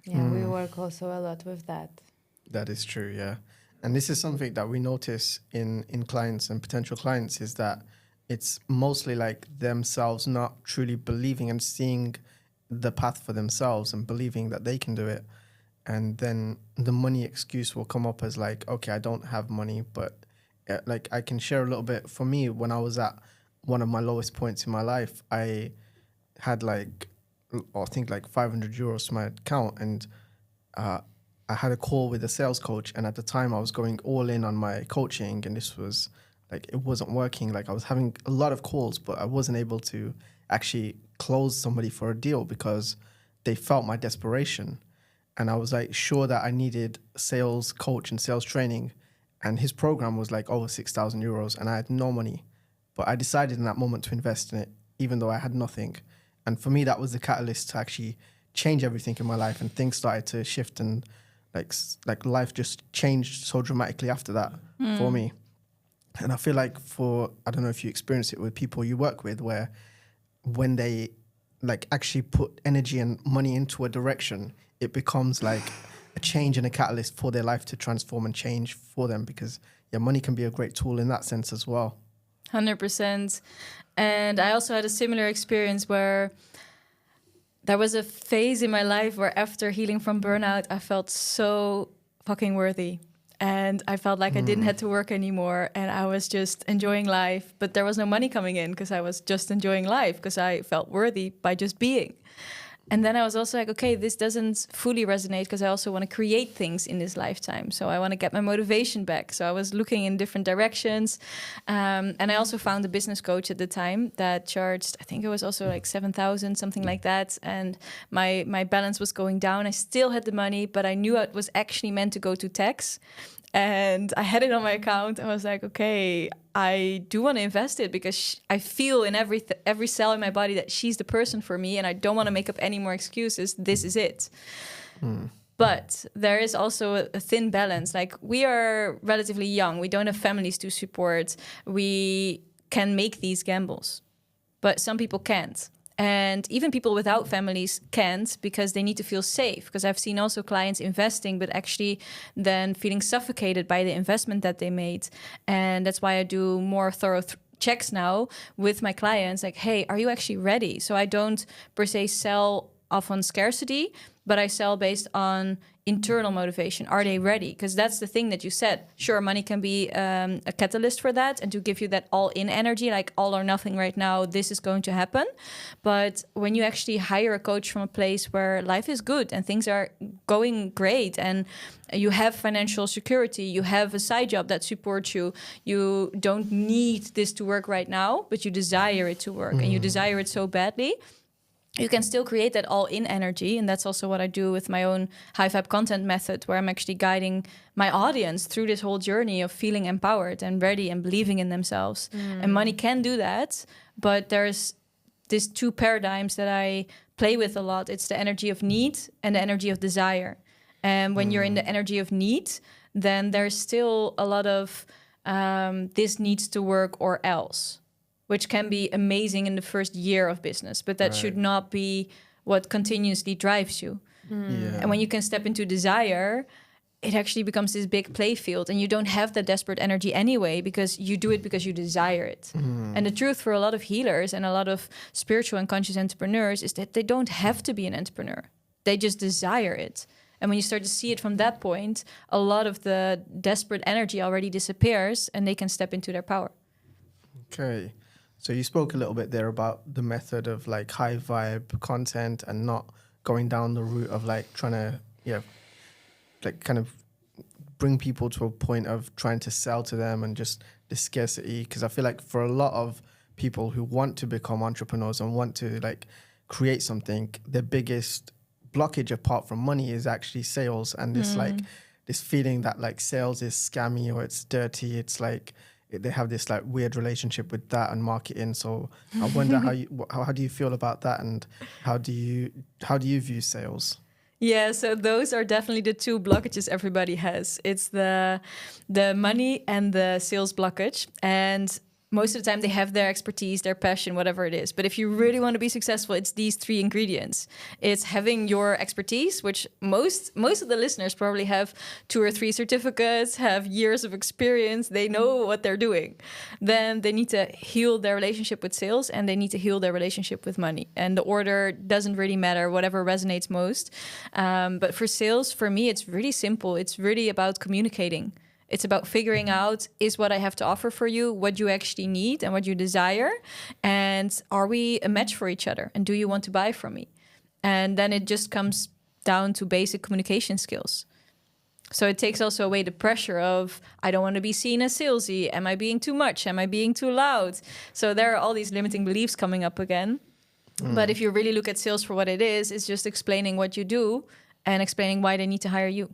Yeah, we work also a lot with that. That is true, yeah. And this is something that we notice in clients and potential clients, is that it's mostly like themselves not truly believing and seeing the path for themselves and believing that they can do it. And then the money excuse will come up as like, okay, I don't have money, but like I can share a little bit. For me, when I was at one of my lowest points in my life, I had like, I think like 500 euros to my account, and I had a call with a sales coach, and at the time I was going all in on my coaching, and this was like, it wasn't working. Like I was having a lot of calls, but I wasn't able to actually close somebody for a deal because they felt my desperation. And I was like sure that I needed sales coach and sales training, and his program was like over 6,000 euros, and I had no money. But I decided in that moment to invest in it, even though I had nothing. And for me, that was the catalyst to actually change everything in my life, and things started to shift, and like life just changed so dramatically after that for me. And I feel like I don't know if you experience it with people you work with, where when they like actually put energy and money into a direction, it becomes like a change and a catalyst for their life to transform and change for them, because money can be a great tool in that sense as well. 100%. And I also had a similar experience where there was a phase in my life where after healing from burnout, I felt so fucking worthy. And I felt like I didn't have to work anymore, and I was just enjoying life. But there was no money coming in because I was just enjoying life because I felt worthy by just being. And then I was also like, okay, this doesn't fully resonate because I also want to create things in this lifetime. So I want to get my motivation back. So I was looking in different directions. And I also found a business coach at the time that charged, I think it was also like 7,000, something like that. And my balance was going down. I still had the money, but I knew it was actually meant to go to tax. And I had it on my account. I was like, okay, I do want to invest it because I feel in every cell in my body that she's the person for me, and I don't want to make up any more excuses. This is it. But there is also a thin balance. Like, we are relatively young. We don't have families to support. We can make these gambles, but some people can't. And even people without families can't, because they need to feel safe. Because I've seen also clients investing, but actually then feeling suffocated by the investment that they made. And that's why I do more thorough checks now with my clients. Like, hey, are you actually ready? So I don't per se sell off on scarcity, but I sell based on internal motivation. Are they ready? Because that's the thing that you said. Sure, money can be a catalyst for that and to give you that all-in energy, like all or nothing right now, this is going to happen. But when you actually hire a coach from a place where life is good and things are going great and you have financial security, you have a side job that supports you, you don't need this to work right now, but you desire it to work and you desire it so badly, you can still create that all-in energy. And that's also what I do with my own high-vibe content method, where I'm actually guiding my audience through this whole journey of feeling empowered and ready and believing in themselves. And money can do that, but there's these two paradigms that I play with a lot. It's the energy of need and the energy of desire. And when you're in the energy of need, then there's still a lot of this needs to work or else, which can be amazing in the first year of business, but that should not be what continuously drives you. And when you can step into desire, it actually becomes this big play field, and you don't have that desperate energy anyway, because you do it because you desire it. And the truth for a lot of healers and a lot of spiritual and conscious entrepreneurs is that they don't have to be an entrepreneur. They just desire it. And when you start to see it from that point, a lot of the desperate energy already disappears and they can step into their power. Okay. So you spoke a little bit there about the method of like high vibe content and not going down the route of like trying to, like kind of bring people to a point of trying to sell to them and just the scarcity. Because I feel like for a lot of people who want to become entrepreneurs and want to like create something, their biggest blockage apart from money is actually sales. And this like this feeling that like sales is scammy or it's dirty. It's like they have this like weird relationship with that and marketing. So I wonder how do you feel about that, and how do you view sales? Yeah, so those are definitely the two blockages everybody has. It's the money and the sales blockage. And most of the time they have their expertise, their passion, whatever it is. But if you really want to be successful, it's these three ingredients. It's having your expertise, which most of the listeners probably have 2 or 3 certificates, have years of experience. They know what they're doing. Then they need to heal their relationship with sales, and they need to heal their relationship with money. And the order doesn't really matter, whatever resonates most. But for sales, for me, it's really simple. It's really about communicating. It's about figuring out, is what I have to offer for you what you actually need and what you desire? And are we a match for each other? And do you want to buy from me? And then it just comes down to basic communication skills. So it takes also away the pressure of, I don't want to be seen as salesy. Am I being too much? Am I being too loud? So there are all these limiting beliefs coming up again. But if you really look at sales for what it is, it's just explaining what you do and explaining why they need to hire you.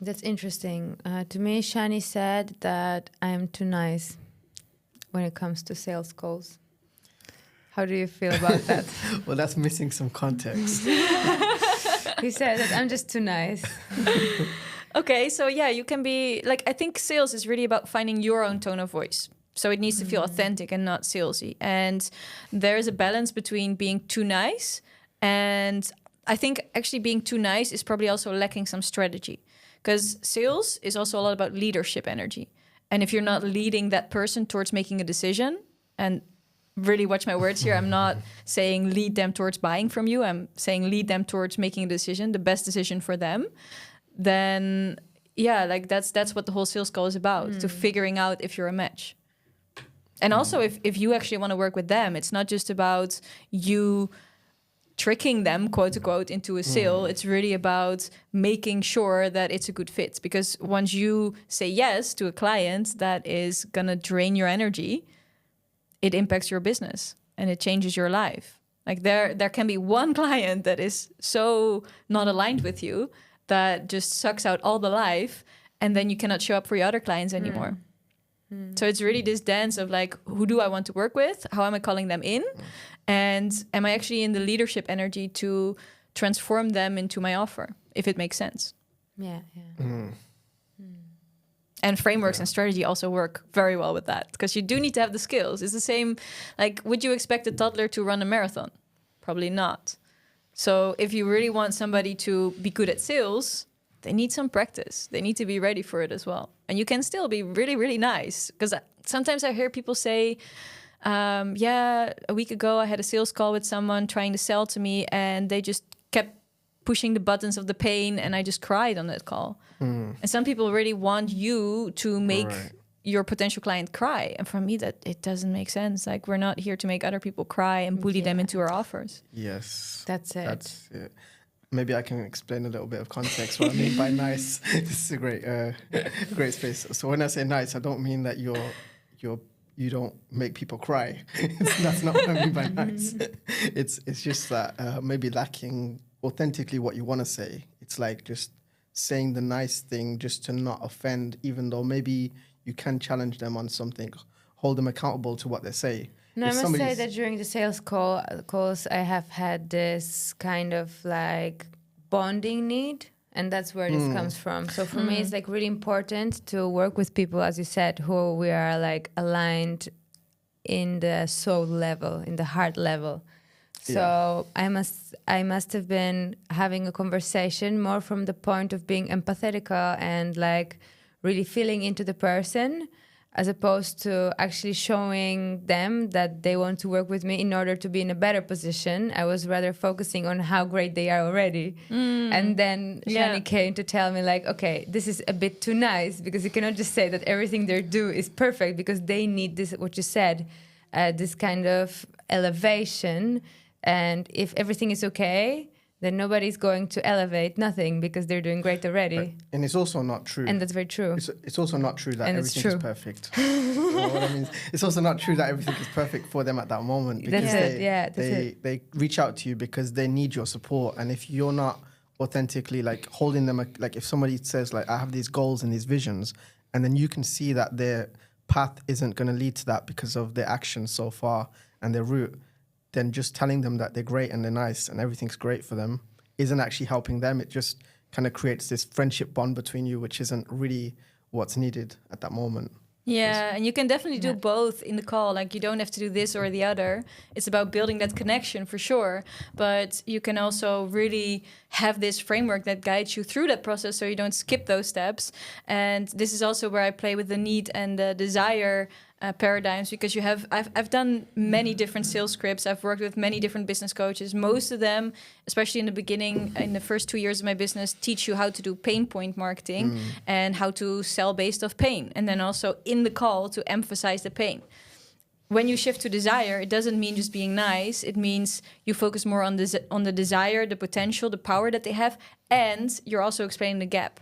That's interesting. To me, Shani said that I am too nice when it comes to sales calls. How do you feel about that? Well, that's missing some context. He said that I'm just too nice. Okay, so yeah, you can be like, I think sales is really about finding your own tone of voice. So it needs to feel authentic and not salesy. And there's a balance between being too nice, and I think actually being too nice is probably also lacking some strategy. Because sales is also a lot about leadership energy. And if you're not leading that person towards making a decision, and really watch my words here, I'm not saying lead them towards buying from you. I'm saying lead them towards making a decision, the best decision for them. Then, yeah, like that's what the whole sales call is about, to figuring out if you're a match. And also, if you actually want to work with them, it's not just about you tricking them, quote unquote, into a sale. It's really about making sure that it's a good fit. Because once you say yes to a client that is gonna drain your energy, it impacts your business and it changes your life. Like there can be one client that is so not aligned with you that just sucks out all the life, and then you cannot show up for your other clients anymore. So it's really this dance of like, who do I want to work with? How am I calling them in? And am I actually in the leadership energy to transform them into my offer, if it makes sense? Yeah. And frameworks and strategy also work very well with that, because you do need to have the skills. It's the same, like, would you expect a toddler to run a marathon? Probably not. So if you really want somebody to be good at sales, they need some practice. They need to be ready for it as well. And you can still be really, really nice. Because sometimes I hear people say, a week ago I had a sales call with someone trying to sell to me, and they just kept pushing the buttons of the pain, and I just cried on that call. And some people really want you to make your potential client cry. And for me, that it doesn't make sense. Like, we're not here to make other people cry and bully them into our offers. Yes. That's it. Maybe I can explain a little bit of context what I mean by nice. This is a great space. So when I say nice, I don't mean that you don't make people cry. That's not what I mean by nice. It's just that maybe lacking authentically what you want to say. It's like just saying the nice thing just to not offend, even though maybe you can challenge them on something, hold them accountable to what they say. No, I must say that during the sales calls, I have had this kind of like bonding need And that's where this comes from. So for me, it's like really important to work with people, as you said, who we are like aligned in the soul level, in the heart level. So I must have been having a conversation more from the point of being empathetic and like really feeling into the person, as opposed to actually showing them that they want to work with me in order to be in a better position. I was rather focusing on how great they are already. And then Shani came to tell me like, okay, this is a bit too nice, because you cannot just say that everything they do is perfect, because they need this, what you said, this kind of elevation. And if everything is okay, then nobody's going to elevate nothing, because they're doing great already. Right. And it's also not true. And that's very true. It's also not true that And everything is perfect. You know what I mean? It's also not true that everything is perfect for them at that moment, because they reach out to you because they need your support. And if you're not authentically like holding them, like if somebody says like, I have these goals and these visions, and then you can see that their path isn't going to lead to that because of their actions so far and their route, then just telling them that they're great and they're nice and everything's great for them isn't actually helping them. It just kind of creates this friendship bond between you, which isn't really what's needed at that moment. Yeah, and you can definitely do both in the call. Like, you don't have to do this or the other. It's about building that connection for sure. But you can also really have this framework that guides you through that process, so you don't skip those steps. And this is also where I play with the need and the desire paradigms, because I've done many different sales scripts. I've worked with many different business coaches. Most of them, especially in the beginning, in the first 2 years of my business, teach you how to do pain point marketing and how to sell based off pain. And then also in the call to emphasize the pain. When you shift to desire, it doesn't mean just being nice. It means you focus more on the desire, the potential, the power that they have, and you're also explaining the gap.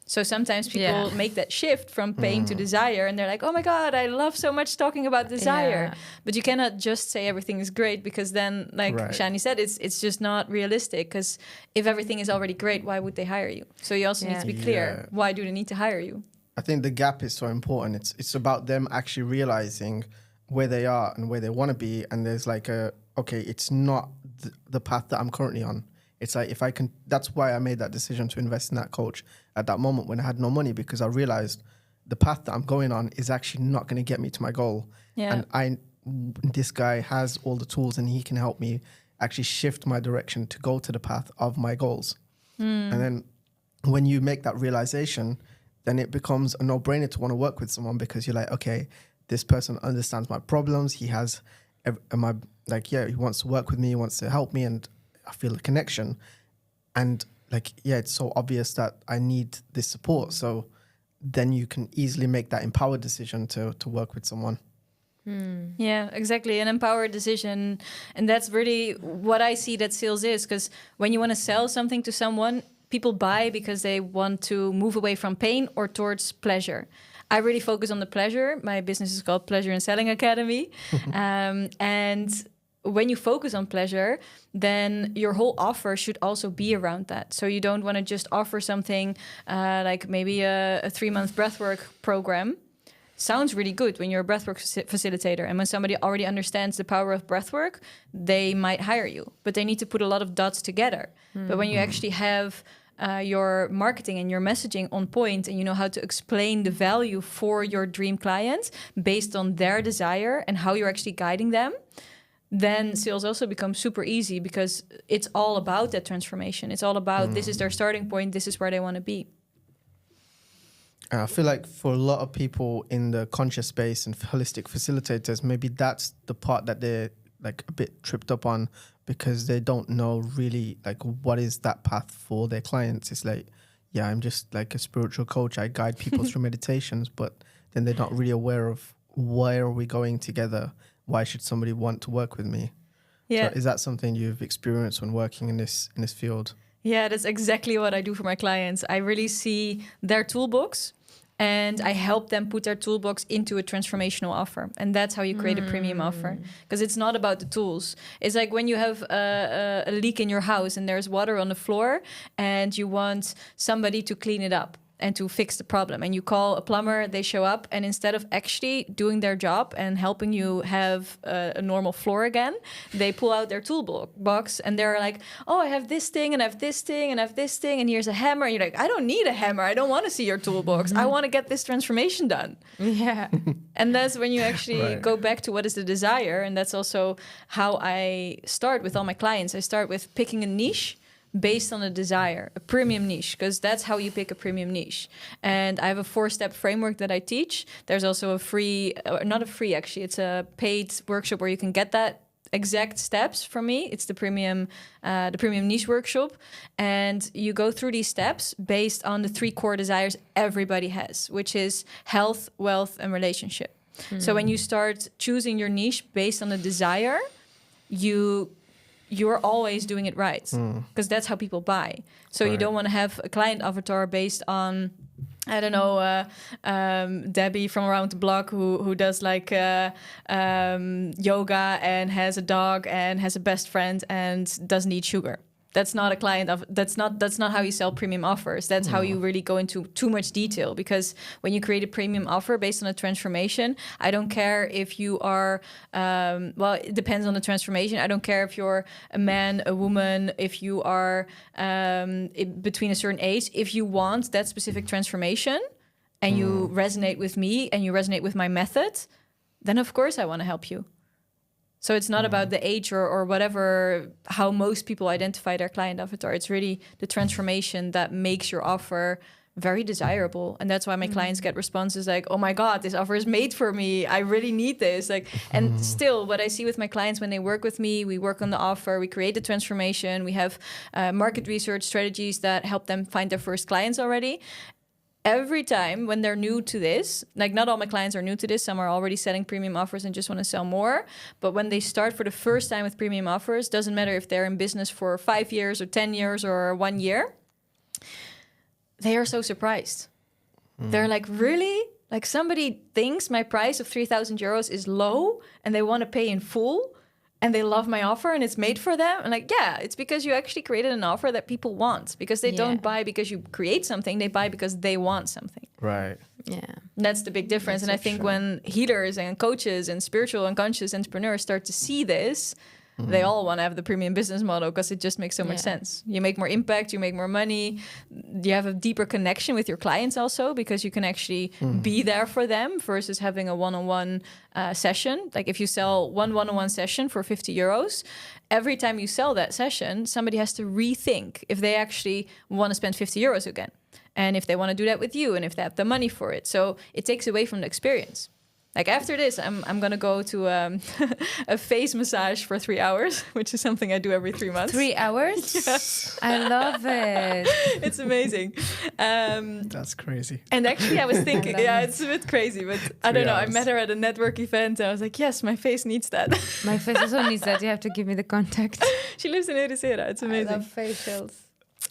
So sometimes people make that shift from pain to desire, and they're like, oh my God, I love so much talking about desire. Yeah. But you cannot just say everything is great, because then, like Shani said, it's just not realistic, because if everything is already great, why would they hire you? So you also need to be clear, why do they need to hire you? I think the gap is so important. It's about them actually realizing where they are and where they want to be. And there's like it's not the path that I'm currently on. It's like, if I can, that's why I made that decision to invest in that coach at that moment when I had no money, because I realized the path that I'm going on is actually not going to get me to my goal. Yeah. And this guy has all the tools, and he can help me actually shift my direction to go to the path of my goals. And then when you make that realization, then it becomes a no-brainer to want to work with someone, because you're like, okay, this person understands my problems. He has he wants to work with me, he wants to help me, and I feel a connection. And it's so obvious that I need this support. So then you can easily make that empowered decision to work with someone. Yeah, exactly. An empowered decision. And that's really what I see that sales is, because when you want to sell something to someone, people buy because they want to move away from pain or towards pleasure. I really focus on the pleasure. My business is called Pleasure and Selling Academy. And when you focus on pleasure, then your whole offer should also be around that. So you don't want to just offer something like maybe a 3-month breathwork program. Sounds really good when you're a breathwork facilitator. And when somebody already understands the power of breathwork, they might hire you. But they need to put a lot of dots together. But when you actually have your marketing and your messaging on point, and you know how to explain the value for your dream client based on their desire and how you're actually guiding them, then sales also becomes super easy, because it's all about that transformation. It's all about this is their starting point, this is where they want to be. I feel like for a lot of people in the conscious space and holistic facilitators, maybe that's the part that they're like a bit tripped up on, because they don't know really like what is that path for their clients. It's like, yeah, I'm just like a spiritual coach. I guide people through meditations, but then they're not really aware of where are we going together? Why should somebody want to work with me? Yeah. So is that something you've experienced when working in this field? Yeah, that's exactly what I do for my clients. I really see their toolbox, and I help them put their toolbox into a transformational offer. And that's how you create a premium offer, because it's not about the tools. It's like when you have a leak in your house and there's water on the floor and you want somebody to clean it up. and to fix the problem. And you call a plumber, they show up, and instead of actually doing their job and helping you have a normal floor again, they pull out their toolbox and they're like, oh, I have this thing and I have this thing and I have this thing and here's a hammer. And you're like, I don't need a hammer. I don't want to see your toolbox. I want to get this transformation done. Yeah. And that's when you actually go back to what is the desire. And that's also how I start with all my clients. I start with picking a niche based on a desire, a premium niche, because that's how you pick a premium niche. And I have a 4-step framework that I teach. There's also a free, not a free actually, it's a paid workshop where you can get that exact steps from me. It's the premium niche workshop. And you go through these steps based on the 3 core desires everybody has, which is health, wealth, and relationship. So when you start choosing your niche based on a desire, you're always doing it right, because that's how people buy. So you don't want to have a client avatar based on, I don't know, Debbie from around the block who does like yoga and has a dog and has a best friend and doesn't eat sugar. That's not a client of. That's not how you sell premium offers. That's how you really go into too much detail. Because when you create a premium offer based on a transformation, I don't care if you are. Well, it depends on the transformation. I don't care if you're a man, a woman, if you are between a certain age. If you want that specific transformation, and you resonate with me and you resonate with my method, then of course I want to help you. So it's not about the age or whatever, how most people identify their client avatar. It's really the transformation that makes your offer very desirable. And that's why my clients get responses like, oh my God, this offer is made for me. I really need this. Like, and still what I see with my clients when they work with me, we work on the offer, we create the transformation, we have market research strategies that help them find their first clients already. Every time when they're new to this, like not all my clients are new to this, some are already selling premium offers and just want to sell more. But when they start for the first time with premium offers, doesn't matter if they're in business for 5 years or 10 years or 1 year, they are so surprised. They're like, really? Like somebody thinks my price of 3,000 euros is low and they want to pay in full and they love my offer and it's made for them. And like, yeah, it's because you actually created an offer that people want, because they don't buy because you create something, they buy because they want something. Right. Yeah. And that's the big difference. That's and I think when healers and coaches and spiritual and conscious entrepreneurs start to see this, they all want to have the premium business model because it just makes so much sense. You make more impact, you make more money, you have a deeper connection with your clients also, because you can actually be there for them versus having a one-on-one session. Like if you sell one one-on-one session for 50 euros, every time you sell that session, somebody has to rethink if they actually want to spend 50 euros again. And if they want to do that with you and if they have the money for it. So it takes away from the experience. Like after this, I'm going to go to a face massage for 3 hours, which is something I do every 3 months. 3 hours? Yes. I love it. It's amazing. That's crazy. And actually I was thinking, it's a bit crazy, but I don't know. I met her at a network event and I was like, yes, my face needs that. My face also needs that. You have to give me the contact. She lives in Ericeira. It's amazing. I love facials.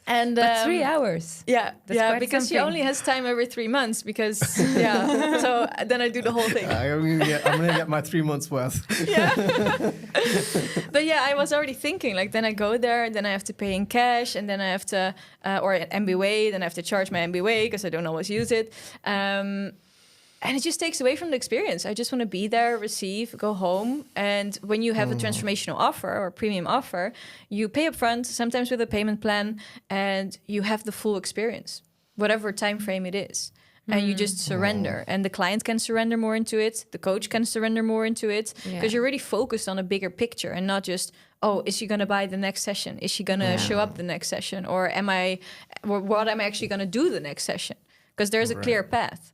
And but 3 hours. Yeah, That's because she only has time every 3 months. Because so then I do the whole thing. I'm gonna get my 3 months worth. Yeah, but yeah, I was already thinking like, then I go there, and then I have to pay in cash, and then I have to or at MBWay, then I have to charge my MBWay because I don't always use it. And it just takes away from the experience. I just want to be there, receive, go home. And when you have a transformational offer or a premium offer, you pay up front, sometimes with a payment plan, and you have the full experience, whatever time frame it is. And you just surrender. And the client can surrender more into it. The coach can surrender more into it. Because you're really focused on a bigger picture and not just, oh, is she going to buy the next session? Is she going to show up the next session? Or what am I actually going to do the next session? Because there's a clear path.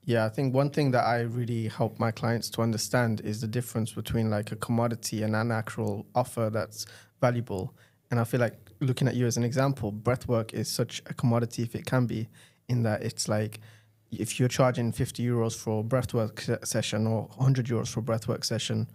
Yeah, I think one thing that I really help my clients to understand is the difference between like a commodity and an actual offer that's valuable. And I feel like looking at you as an example, breathwork is such a commodity if it can be, in that it's like if you're charging 50 euros for a breathwork session or 100 euros for a breathwork session,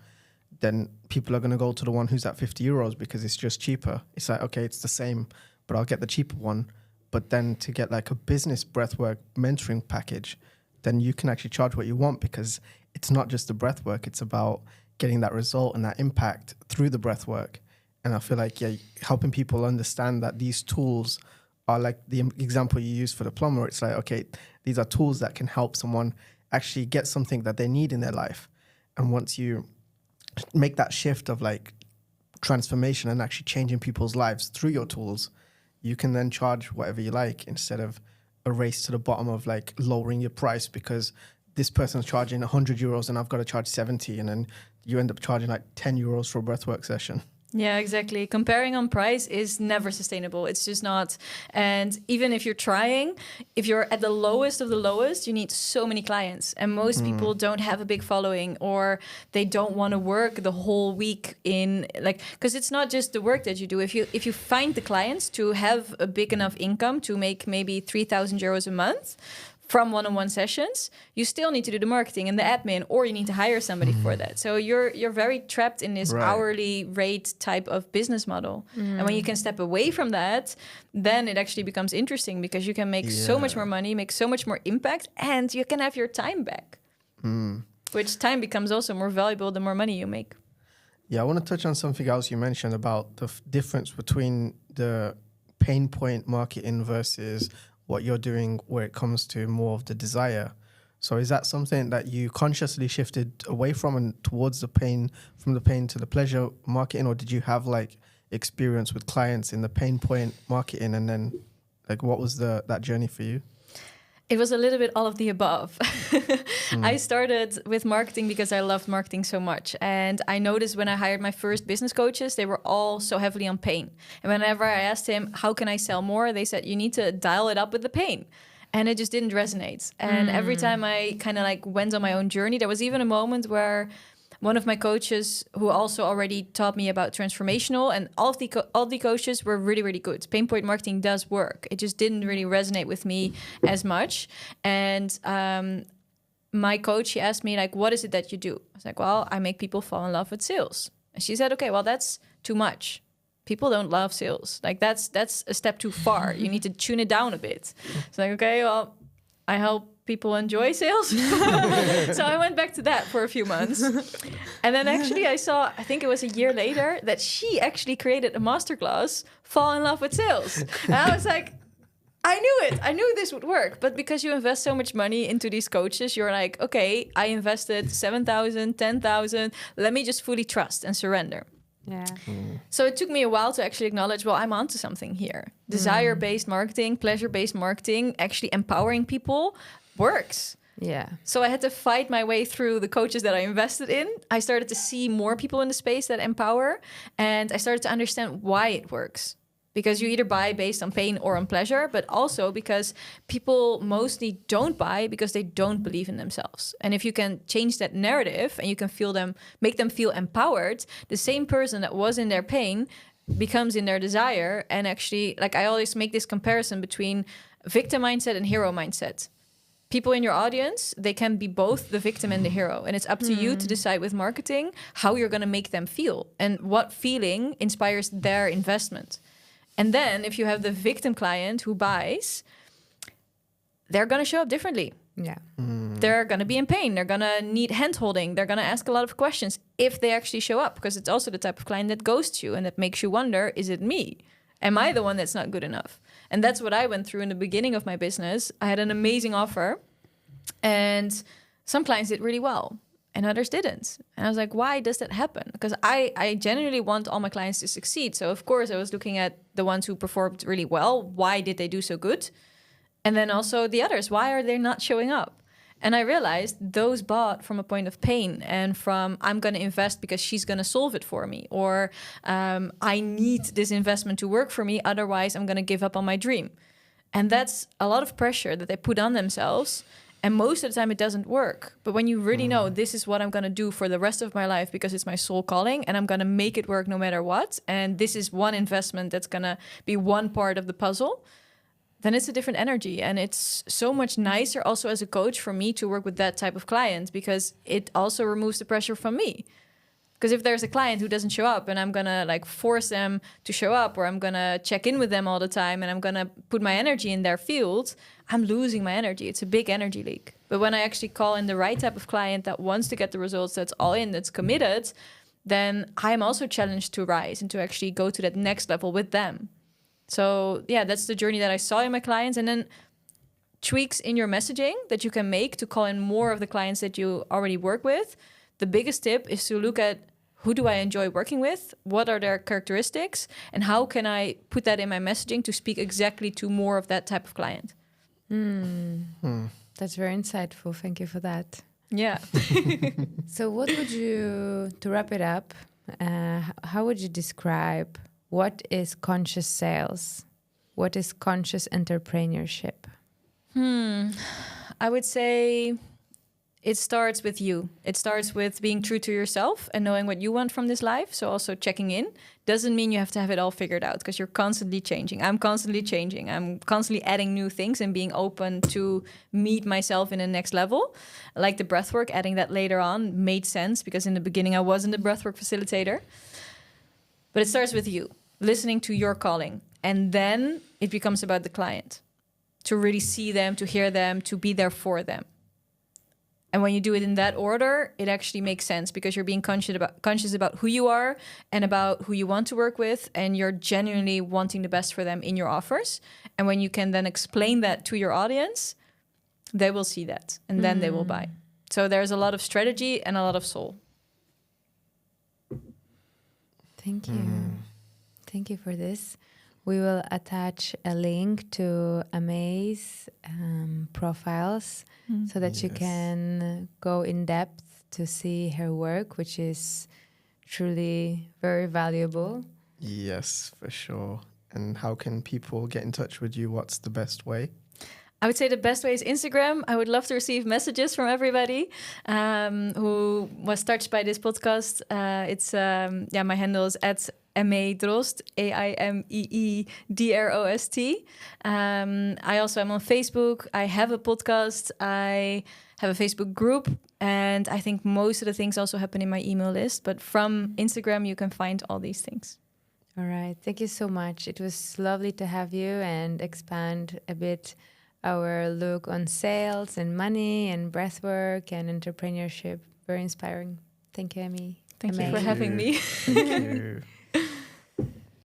then people are going to go to the one who's at 50 euros because it's just cheaper. It's like, okay, it's the same, but I'll get the cheaper one. But then to get like a business breathwork mentoring package, then you can actually charge what you want, because it's not just the breath work, it's about getting that result and that impact through the breath work. And I feel like helping people understand that these tools are like the example you use for the plumber. It's like, okay, these are tools that can help someone actually get something that they need in their life. And once you make that shift of like transformation and actually changing people's lives through your tools, you can then charge whatever you like instead of a race to the bottom of like lowering your price because this person's charging 100 euros and I've got to charge 70, and then you end up charging like 10 euros for a breathwork session. Yeah, exactly. Comparing on price is never sustainable. It's just not. And even if you're trying, if you're at the lowest of the lowest, you need so many clients. And most people don't have a big following, or they don't want to work the whole week in like, because it's not just the work that you do. If you find the clients to have a big enough income to make maybe 3,000 euros a month from one-on-one sessions, you still need to do the marketing and the admin, or you need to hire somebody for that. So you're very trapped in this hourly rate type of business model. And when you can step away from that, then it actually becomes interesting because you can make so much more money, make so much more impact, and you can have your time back. Which time becomes also more valuable the more money you make. Yeah, I want to touch on something else you mentioned about the difference between the pain point marketing versus what you're doing where it comes to more of the desire. So is that something that you consciously shifted away from and towards the pain, from the pain to the pleasure marketing, or did you have like experience with clients in the pain point marketing, and then like what was that journey for you? It was a little bit all of the above. I started with marketing because I loved marketing so much. And I noticed when I hired my first business coaches, they were all so heavily on pain. And whenever I asked him, how can I sell more? They said, you need to dial it up with the pain. And it just didn't resonate. And every time I kind of like went on my own journey, there was even a moment where one of my coaches, who also already taught me about transformational, and all the coaches were really, really good. Pain point marketing does work. It just didn't really resonate with me as much. And my coach, she asked me, like, what is it that you do? I was like, well, I make people fall in love with sales. And she said, okay, well, that's too much. People don't love sales. Like, that's a step too far. You need to tune it down a bit. It's like, okay, well, I help people enjoy sales. So I went back to that for a few months. And then actually I saw, I think it was a year later, that she actually created a masterclass, Fall in Love with Sales. And I was like, I knew it. I knew this would work. But because you invest so much money into these coaches, you're like, okay, I invested 7,000, 10,000. Let me just fully trust and surrender. Yeah. So it took me a while to actually acknowledge, well, I'm onto something here. Desire-based marketing, pleasure-based marketing, actually empowering people works. Yeah. So I had to fight my way through the coaches that I invested in. I started to see more people in the space that empower, and I started to understand why it works. Because you either buy based on pain or on pleasure, but also because people mostly don't buy because they don't believe in themselves. And if you can change that narrative and you can make them feel empowered, the same person that was in their pain becomes in their desire. And actually, like, I always make this comparison between victim mindset and hero mindset. People in your audience, they can be both the victim and the hero. And it's up to you to decide with marketing how you're going to make them feel and what feeling inspires their investment. And then if you have the victim client who buys, they're going to show up differently. Yeah. They're going to be in pain. They're going to need hand-holding. They're going to ask a lot of questions if they actually show up, because it's also the type of client that ghosts you and that makes you wonder, is it me? Am I the one that's not good enough? And that's what I went through in the beginning of my business. I had an amazing offer and some clients did really well and others didn't. And I was like, why does that happen? Because I genuinely want all my clients to succeed. So of course I was looking at the ones who performed really well. Why did they do so good? And then also the others, why are they not showing up? And I realized those bought from a point of pain and from, I'm going to invest because she's going to solve it for me. Or I need this investment to work for me. Otherwise, I'm going to give up on my dream. And that's a lot of pressure that they put on themselves. And most of the time it doesn't work. But when you really know this is what I'm going to do for the rest of my life because it's my soul calling and I'm going to make it work no matter what. And this is one investment that's going to be one part of the puzzle. Then it's a different energy. And it's so much nicer also as a coach for me to work with that type of client because it also removes the pressure from me. Because if there's a client who doesn't show up and I'm going to like force them to show up or I'm going to check in with them all the time and I'm going to put my energy in their field, I'm losing my energy. It's a big energy leak. But when I actually call in the right type of client that wants to get the results, that's all in, that's committed, then I'm also challenged to rise and to actually go to that next level with them. So yeah, that's the journey that I saw in my clients. And then tweaks in your messaging that you can make to call in more of the clients that you already work with. The biggest tip is to look at, who do I enjoy working with? What are their characteristics? And how can I put that in my messaging to speak exactly to more of that type of client? That's very insightful. Thank you for that. Yeah. So what would you, to wrap it up, how would you describe what is conscious sales? What is conscious entrepreneurship? I would say it starts with you. It starts with being true to yourself and knowing what you want from this life. So also checking in doesn't mean you have to have it all figured out, because you're constantly changing. I'm constantly changing. I'm constantly adding new things and being open to meet myself in the next level. Like the breathwork, adding that later on made sense, because in the beginning I wasn't a breathwork facilitator. But it starts with you, listening to your calling. And then it becomes about the client, to really see them, to hear them, to be there for them. And when you do it in that order, it actually makes sense, because you're being conscious about who you are and about who you want to work with, and you're genuinely wanting the best for them in your offers. And when you can then explain that to your audience, they will see that, and then they will buy. So there's a lot of strategy and a lot of soul. Thank you. Thank you for this. We will attach a link to Aimée's profiles so that you can go in depth to see her work, which is truly very valuable. Yes, for sure. And how can people get in touch with you? What's the best way? I would say the best way is Instagram. I would love to receive messages from everybody who was touched by this podcast. My handle is @Aimee Drost, AIMEEDROST. I also am on Facebook. I have a podcast. I have a Facebook group. And I think most of the things also happen in my email list. But from Instagram, you can find all these things. All right. Thank you so much. It was lovely to have you and expand a bit our look on sales and money and breathwork and entrepreneurship. Very inspiring. Thank you, Aimee. Thank you for having me. Thank you.